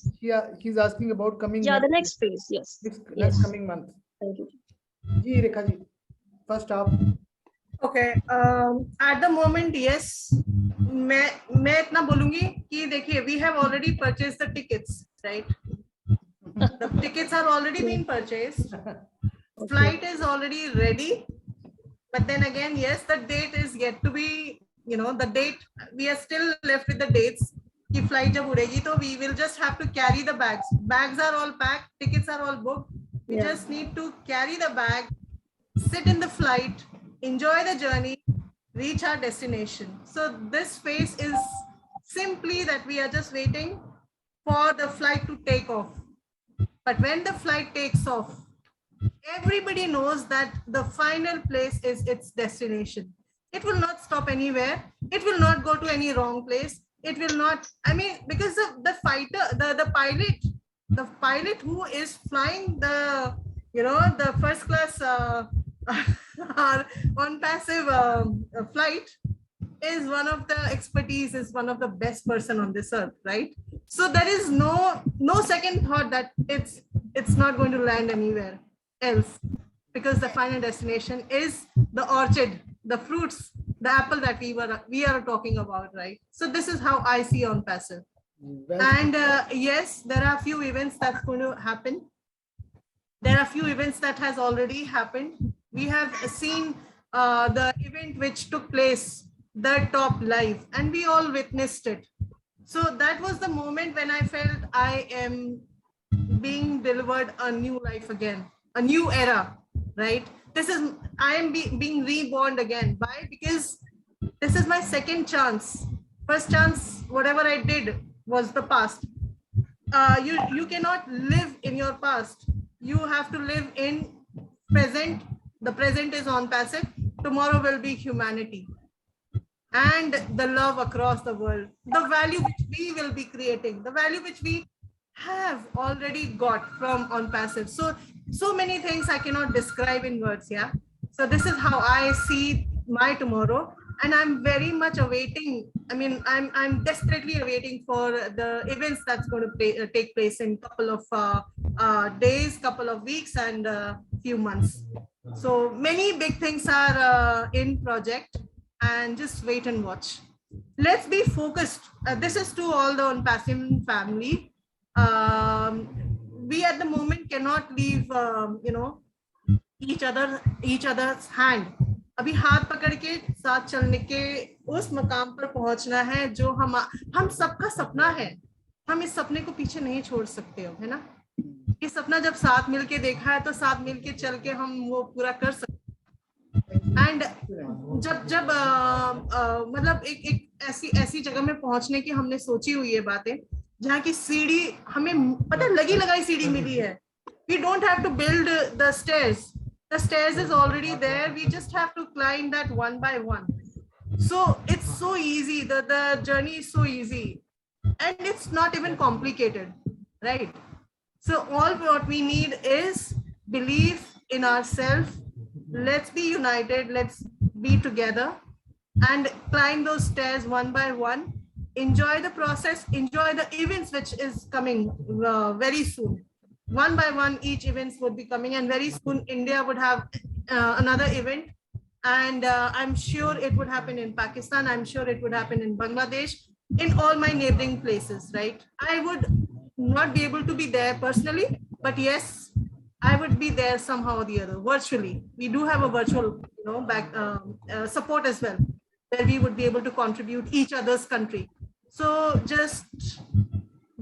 S1: She's asking about coming
S2: Yeah,
S1: next
S2: the next phase. Yes.
S1: next coming month.
S2: Thank you.
S1: Ji Rekha ji, first आप.
S3: Okay, at the moment, yes, मैं इतना बोलूंगी कि देखिए, we have already purchased the tickets, right? The tickets are already been purchased. Flight is already ready, but then again, yes, the date is yet to be, you know, the date, we are still left with the dates. कि flight जब उड़ेगी तो we will just have to carry the bags. Bags are all packed, tickets are all booked. We just need to carry the bag, sit in the flight, enjoy the journey, reach our destination. So this phase is simply that we are just waiting for the flight to take off. But when the flight takes off, everybody knows that the final place is its destination. It will not stop anywhere. It will not go to any wrong place. It will not, I mean, because the fighter, the pilot who is flying the, you know, the first class ONPASSIVE flight is one of the expertise, is one of the best person on this earth, right? So there is no second thought that it's not going to land anywhere else, because the final destination is the orchard, the fruits, the apple that we are talking about, right? So this is how I see ONPASSIVE. And yes, there are a few events that's going to happen. There are a few events that has already happened. We have seen the event which took place, the top live, and we all witnessed it. So that was the moment when I felt I am being delivered a new life again, a new era, right? I am being reborn again. Why? Because this is my second chance. First chance, whatever I did was the past. You cannot live in your past. You have to live in present. The present is ONPASSIVE. Tomorrow will be humanity and the love across the world. The value which we will be creating, the value which we have already got from ONPASSIVE. So many things I cannot describe in words. Yeah. So this is how I see my tomorrow, and I'm very much awaiting. I mean, I'm desperately awaiting for the events that's going to take place in couple of days, couple of weeks, and few months. So many big things are in project, and just wait and watch. Let's be focused. This is to all the ONPASSIVE family. We at the moment cannot leave, you know, each other's hand. अभी हाथ पकड़ के साथ चलने के उस मकाम पर पहुंचना है जो हम सबका सपना है. हम इस सपने को पीछे नहीं छोड़ सकते हो, है ना? ये सपना जब साथ मिलके देखा है तो साथ मिलके चल के हम वो पूरा कर सकते. एंड जब मतलब एक ऐसी जगह में पहुंचने की हमने सोची हुई है बातें, जहाँ की सीढ़ी हमें पता लगी लगाई सीढ़ी मिली है. We don't have to build the stairs. The stairs is already there. We just have to climb that one by one. So it's so easy. The journey is so easy, and it's not even complicated, right? So all what we need is belief in ourselves. Let's be united. Let's be together and climb those stairs one by one. Enjoy the process. Enjoy the events which is coming very soon. One by one, each events would be coming, and very soon India would have another event. And I'm sure it would happen in Pakistan. I'm sure it would happen in Bangladesh, in all my neighboring places, right? I would not be able to be there personally, but yes, I would be there somehow or the other, virtually. We do have a virtual, you know, support as well, where we would be able to contribute each other's country. So just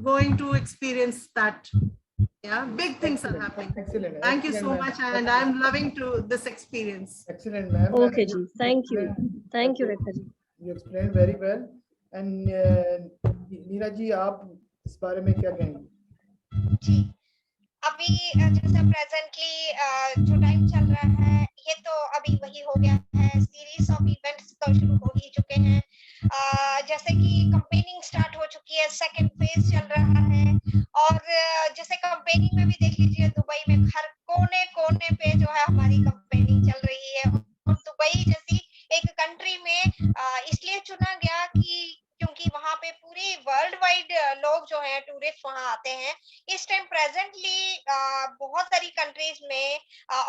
S3: going to experience that. Yeah, big things are happening.
S1: Excellent.
S3: Thank you so much, and I'm loving to this experience.
S1: Excellent, ma'am.
S2: Okay, ji. Thank you. Thank you, Rekha ji.
S1: You explained very well. And नीरा जी, आप इस बारे में क्या कहेंगे?
S4: जी, अभी जैसे presently जो time चल रहा है, ये तो अभी वही हो गया है, सीरीज ऑफ इवेंट्स तो शुरू हो ही चुके हैं। जैसे कि कंपेनिंग स्टार्ट हो चुकी है, सेकंड फेज चल रहा है, और जैसे कंपेनिंग में भी देख लीजिए, दुबई में हर कोने कोने पे जो है हमारी कंपेनिंग चल रही है। और दुबई जैसी एक कंट्री में इसलिए चुना गया कि क्योंकि वहां पे पूरी वर्ल्ड वाइड लोग जो हैं टूरिस्ट वहां आते हैं। इस टाइम प्रेजेंटली बहुत सारी कंट्रीज में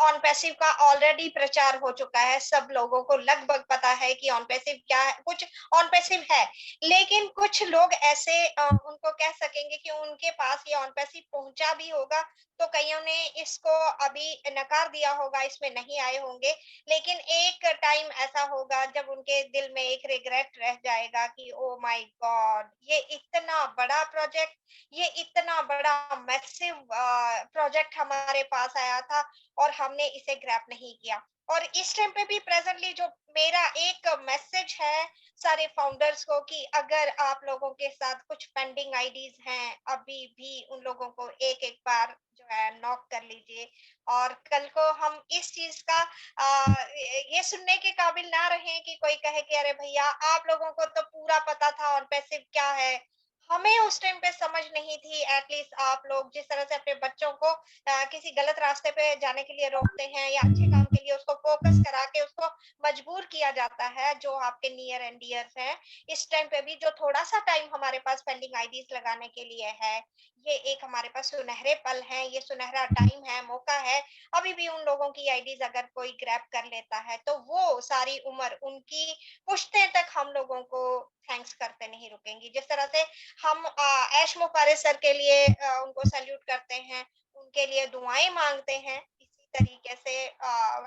S4: ऑन पैसिव का ऑलरेडी प्रचार हो चुका है। सब लोगों को लगभग पता है कि ऑन पैसिव क्या है, कुछ ऑन पैसिव है, लेकिन कुछ लोग ऐसे उनको कह सकेंगे कि उनके पास ये ऑन पैसिव पहुंचा भी होगा, तो कईयों ने इसको अभी नकार दिया होगा, इसमें नहीं आए होंगे। लेकिन एक टाइम ऐसा होगा जब उनके दिल में एक रिग्रेट रह जाएगा कि ओ माय गॉड, ये इतना बड़ा प्रोजेक्ट, ये इतना बड़ा मैसिव प्रोजेक्ट हमारे पास आया था और हमने इसे ग्रैब नहीं किया। और इस टाइम पे भी प्रेजेंटली जो मेरा एक मैसेज है सारे फाउंडर्स को कि अगर आप लोगों के साथ कुछ पेंडिंग आईडीज हैं, अभी भी उन लोगों को एक एक बार जो है नॉक कर लीजिए। और कल को हम इस चीज का ये सुनने के काबिल ना रहे कि कोई कहे कि अरे भैया आप लोगों को तो पूरा पता था ऑन पैसिव क्या है, हमें उस टाइम पे समझ नहीं थी। एटलीस्ट आप लोग जिस तरह से अपने बच्चों को किसी गलत रास्ते पे जाने के लिए रोकते हैं या अच्छे काम के लिए उसको फोकस करा के उसको मजबूर किया जाता है, जो आपके नियर एंड डियर्स हैं, इस टाइम पे भी जो थोड़ा सा टाइम हमारे पास पेंडिंग आईडीज लगाने के लिए है, ये एक हमारे पास सुनहरे पल है, ये सुनहरा टाइम है, मौका है। अभी भी उन लोगों की आईडीज अगर कोई ग्रैब कर लेता है तो वो सारी उम्र उनकी पुश्ते तक हम लोगों को थैंक्स करते नहीं रुकेंगी। जिस तरह से हम ऐश मुफारे सर के लिए उनको सैल्यूट करते हैं, उनके लिए दुआएं मांगते हैं, इसी तरीके से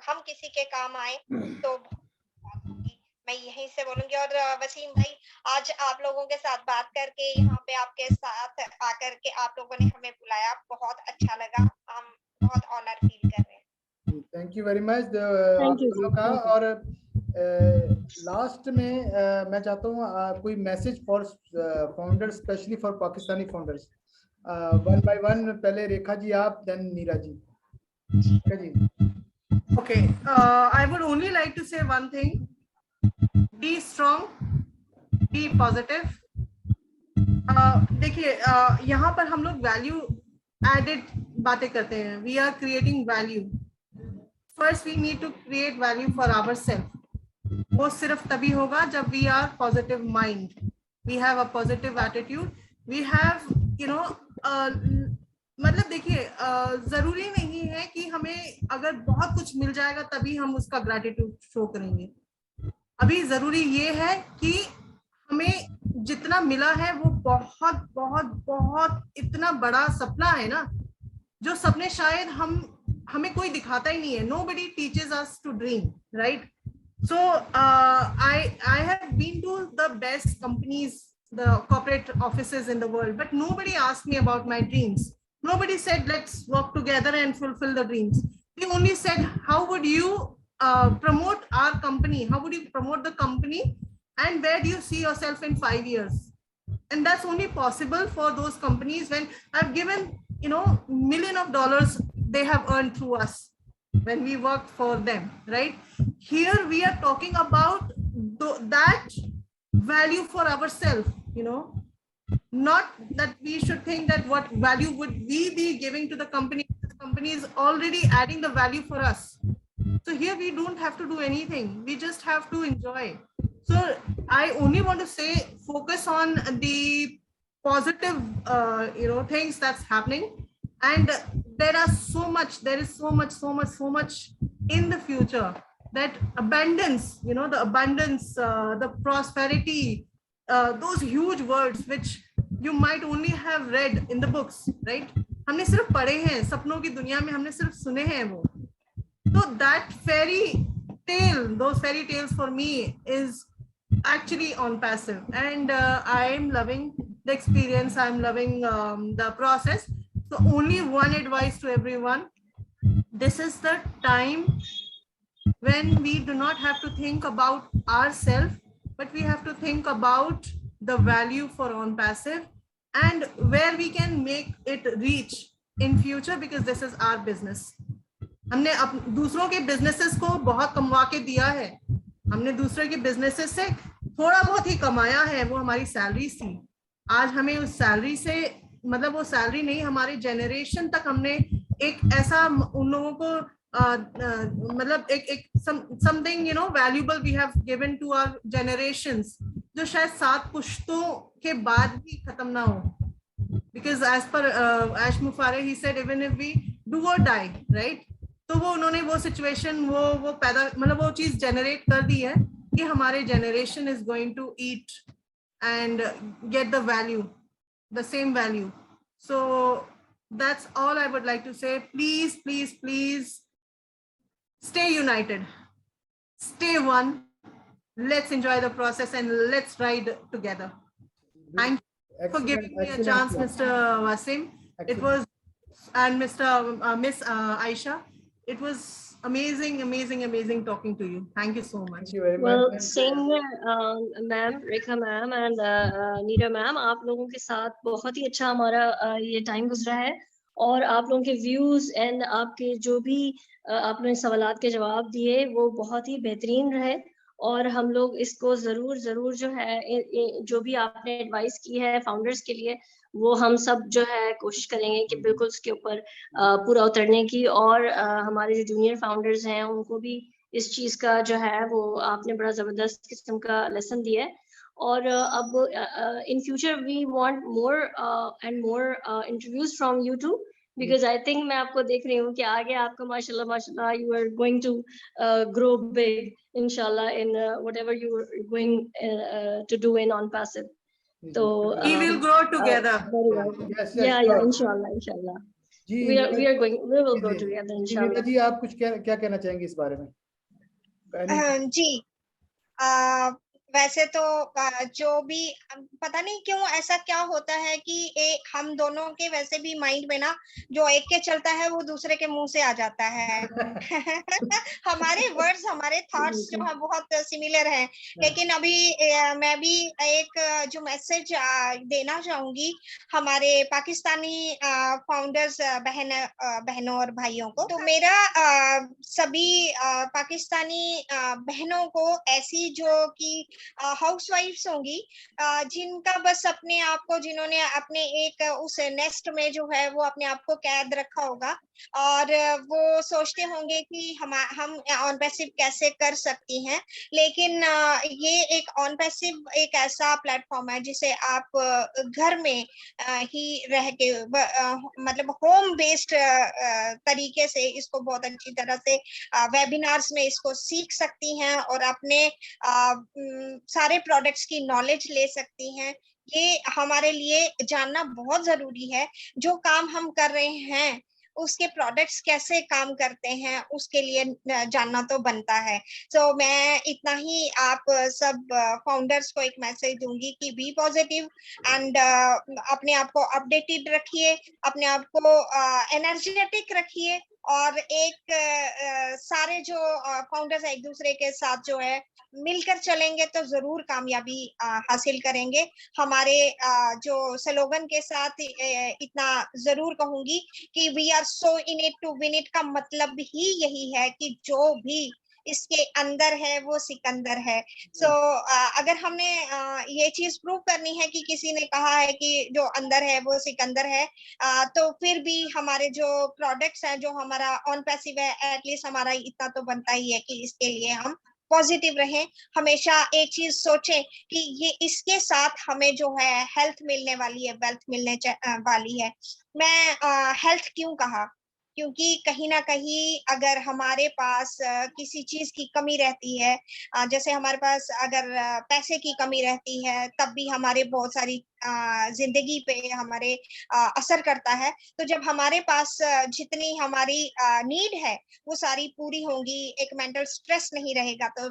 S4: हम किसी के काम आए तो बात होगी, मैं यहीं से बोलूंगी। और वसीम भाई, आज आप लोगों के साथ बात करके, यहाँ पे आपके साथ आकर के आप लोगों ने हमें बुलाया, बहुत अच्छा लगा, हम बहुत ऑनर फील कर रहे हैं।
S1: थैंक यू वेरी मच आप दोनों का। और लास्ट में मैं चाहता हूँ कोई message for founders, specially for Pakistani founders, one by one. पहले रेखा जी आप, then Neera ji. Rekha ji.
S3: Okay, I would only like to say one thing: be strong, be positive. देखिए, यहाँ पर हम लोग वैल्यू एडेड बातें करते हैं। We are creating value. First we need to create value for ourself. वो सिर्फ तभी होगा जब we are positive mind, we have a positive attitude, we have मतलब देखिए, जरूरी नहीं है कि हमें अगर बहुत कुछ मिल जाएगा तभी हम उसका ग्रैटिट्यूड शो करेंगे। अभी जरूरी ये है कि हमें जितना मिला है वो बहुत बहुत बहुत इतना बड़ा सपना है ना, जो सपने शायद हमें कोई दिखाता ही नहीं है। Nobody teaches us to dream, right? So I have been to the best companies, the corporate offices in the world, but nobody asked me about my dreams. Nobody said let's work together and fulfill the dreams. They only said how would you promote our company, how would you promote the company, and where do you see yourself in 5 years. And that's only possible for those companies when I've given $1 million they have earned through us when we work for them, right? Here we are talking about that value for ourselves, not that we should think that what value would we be giving to the company. The company is already adding the value for us. So here we don't have to do anything, we just have to enjoy. So I only want to say, focus on the positive things that's happening, and there is so much in the future. That abundance, the abundance, the prosperity, those huge words which you might only have read in the books, right? हमने सिर्फ पढ़े हैं, सपनों की दुनिया में हमने सिर्फ सुने हैं वो। So that fairy tale, those fairy tales for me is actually on passive, and I'm loving the experience, I'm loving the process. So only one advice to everyone: this is the time when we do not have to think about ourselves, but we have to think about the value for ONPASSIVE and where we can make it reach in future, because this is our business. हमने दूसरों के businesses को बहुत कमवा के दिया है, हमने दूसरे के बिजनेसेस से थोड़ा बहुत ही कमाया है, वो हमारी सैलरी थी। आज हमें उस सैलरी से, मतलब वो सैलरी नहीं, हमारे जनरेशन तक हमने एक ऐसा उन लोगों को मतलब एक something you know valuable we have given to our generations, जो शायद 7 पुश्तों के बाद भी खत्म ना हो। बिकॉज एज पर ऐश मुफारे he said even if we do or die, right. तो वो उन्होंने वो सिचुएशन वो पैदा, मतलब वो चीज जनरेट कर दी है कि हमारे generation is going to eat and get the value, the same value. So that's all I would like to say. Please, please, please stay united, stay one. Let's enjoy the process and let's ride together. Thank you for giving me a chance, Mr. Waseem. It was, and Miss Ayesha, it was amazing talking to you. Thank you so much.
S1: Thank you very
S2: well,
S1: much.
S2: Same here, ma'am, Rekha ma'am and Neera ma'am, आप लोगों के साथ बहुत ही अच्छा हमारा ये time गुजरा है, और आप लोगों के व्यूज एंड आपके जो भी आपने सवालात के जवाब दिए वो बहुत ही बेहतरीन रहे, और हम लोग इसको जरूर जो है जो भी आपने एडवाइस की है फाउंडर्स के लिए, वो हम सब जो है कोशिश करेंगे कि बिल्कुल उसके ऊपर पूरा उतरने की, और हमारे जो जूनियर फाउंडर्स हैं उनको भी इस चीज का जो है वो आपने बड़ा जबरदस्त किस्म का लेसन दिया है। और अब in future we want more and more interviews from you too, because I think मैं आपको देख रही हूँ कि आगे आपका माशाल्लाह you are going to grow big inshallah in whatever you are going to do in ONPASSIVE. So
S3: we will grow together.
S2: very well.
S1: Yes,
S2: yeah inshallah
S1: ji,
S2: we will grow together inshallah.
S1: नीरा जी, आप कुछ क्या कहना चाहेंगे इस बारे में?
S4: जी, वैसे तो जो भी पता नहीं क्यों ऐसा क्या होता है कि हम दोनों के वैसे भी माइंड में ना जो एक के चलता है वो दूसरे के मुंह से आ जाता है। हमारे वर्ड्स, हमारे थॉट्स जो है बहुत सिमिलर हैं, लेकिन अभी मैं भी एक जो मैसेज देना चाहूंगी हमारे पाकिस्तानी फाउंडर्स बहनों और भाइयों को। तो मेरा सभी पाकिस्तानी बहनों को ऐसी जो कि हाउसवाइफ्स होंगी, जिनका बस अपने आप को, जिन्होंने अपने एक उस नेस्ट में जो है वो अपने आप को कैद रखा होगा, और वो सोचते होंगे कि हम ऑन पैसिव कैसे कर सकती हैं। लेकिन ये एक ऑन पैसिव एक ऐसा प्लेटफॉर्म है जिसे आप घर में ही रह के मतलब होम बेस्ड तरीके से इसको बहुत अच्छी तरह से वेबिनार्स में इसको सीख सकती हैं और अपने सारे प्रोडक्ट्स की नॉलेज ले सकती हैं। ये हमारे लिए जानना बहुत जरूरी है। जो काम हम कर रहे हैं उसके प्रोडक्ट्स कैसे काम करते हैं उसके लिए जानना तो बनता है। तो मैं इतना ही आप सब फाउंडर्स को एक मैसेज दूंगी कि बी पॉजिटिव एंड अपने आप को अपडेटेड रखिए, अपने आप को एनर्जेटिक रखिए, और एक सारे जो फाउंडर्स एक दूसरे के साथ जो है मिलकर चलेंगे तो जरूर कामयाबी हासिल करेंगे। हमारे जो स्लोगन के साथ इतना जरूर कहूंगी कि we are so in it to win it का मतलब ही यही है कि जो भी इसके अंदर है वो सिकंदर है। सो अगर हमने ये चीज प्रूव करनी है कि किसी ने कहा है कि जो अंदर है वो सिकंदर है, तो फिर भी हमारे जो प्रोडक्ट्स हैं, जो हमारा ऑन पैसिव है, एटलीस्ट हमारा इतना तो बनता ही है कि इसके लिए हम पॉजिटिव रहें। हमेशा एक चीज सोचें कि ये इसके साथ हमें जो है हेल्थ मिलने वाली है, वेल्थ मिलने वाली है। मैं हेल्थ क्यों कहा, क्योंकि कहीं ना कहीं अगर हमारे पास किसी चीज की कमी रहती है, जैसे हमारे पास अगर पैसे की कमी रहती है, तब भी हमारे बहुत सारी जिंदगी पे हमारे असर करता है। तो जब हमारे पास जितनी हमारी नीड है वो सारी पूरी होंगी, एक मेंटल स्ट्रेस नहीं रहेगा, तो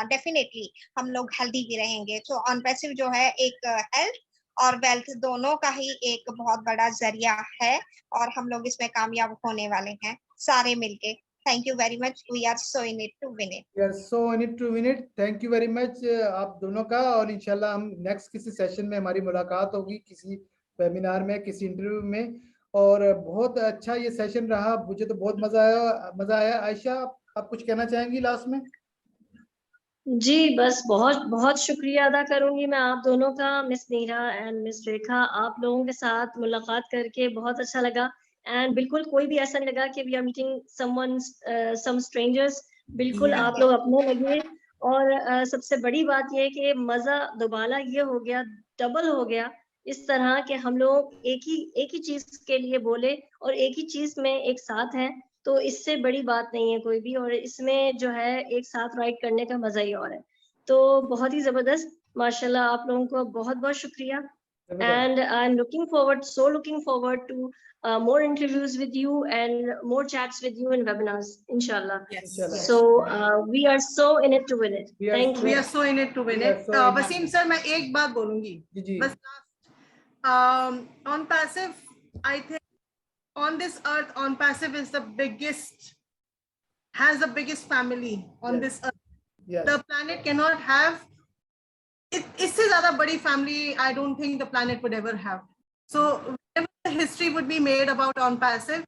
S4: डेफिनेटली हम लोग हेल्दी भी रहेंगे। तो ऑन पैसिव जो है एक हेल्थ और वेल्थ दोनों का ही एक बहुत बड़ा जरिया है, और हम लोग इसमें कामयाब होने वाले हैं सारे मिलके। Thank you very much. We are so in it to win it.
S1: We are so in it to win it. Thank you very much आप दोनों का, और इंशाल्लाह हम नेक्स्ट किसी सेशन में हमारी मुलाकात होगी, किसी वेबिनार में, किसी इंटरव्यू में, और बहुत अच्छा ये सेशन रहा, मुझे तो बहुत मजा आया। आयशा, आप कुछ कहना चाहेंगी लास्ट में?
S2: जी बस बहुत बहुत शुक्रिया अदा करूंगी मैं आप दोनों का, मिस नीरा एंड मिस रेखा। आप लोगों के साथ मुलाकात करके बहुत अच्छा लगा एंड बिल्कुल कोई भी ऐसा नहीं लगा कि we are meeting someone some strangers. बिल्कुल आप लोग अपने लगे और सबसे बड़ी बात यह है कि मजा दोबारा ये हो गया, डबल हो गया इस तरह के हम लोग एक ही चीज के लिए बोले और एक ही चीज में एक साथ हैं, तो इससे बड़ी बात नहीं है कोई भी। और इसमें जो है एक साथ राइड करने का मजा ही और है। तो बहुत ही जबरदस्त, माशाल्लाह आप लोगों को बहुत बहुत शुक्रिया and I am looking forward to more interviews with you and more chats with you in webinars inshallah.
S3: Yes.
S2: So we are so in it to win it. Thank you.
S3: We are so in it to win it. Waseem sir, मैं एक बात बोलूंगी बस last on passive. I think on this earth on passive is has the biggest family on this earth. The planet cannot have इससे ज़्यादा बड़ी family. I don't think the planet would ever have. So whenever the history would be made about on passive,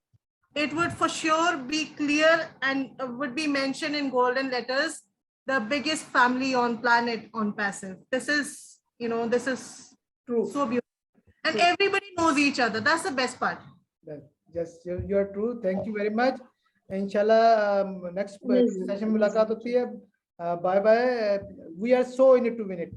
S3: it would for sure be clear and would be mentioned in golden letters, the biggest family on planet on passive. This is true, so beautiful, and everybody knows each other. That's the best part.
S1: Yes, you are true. Thank you very much. Inshallah next session में मुलाकात होती है. Bye bye. We are so in it to win it.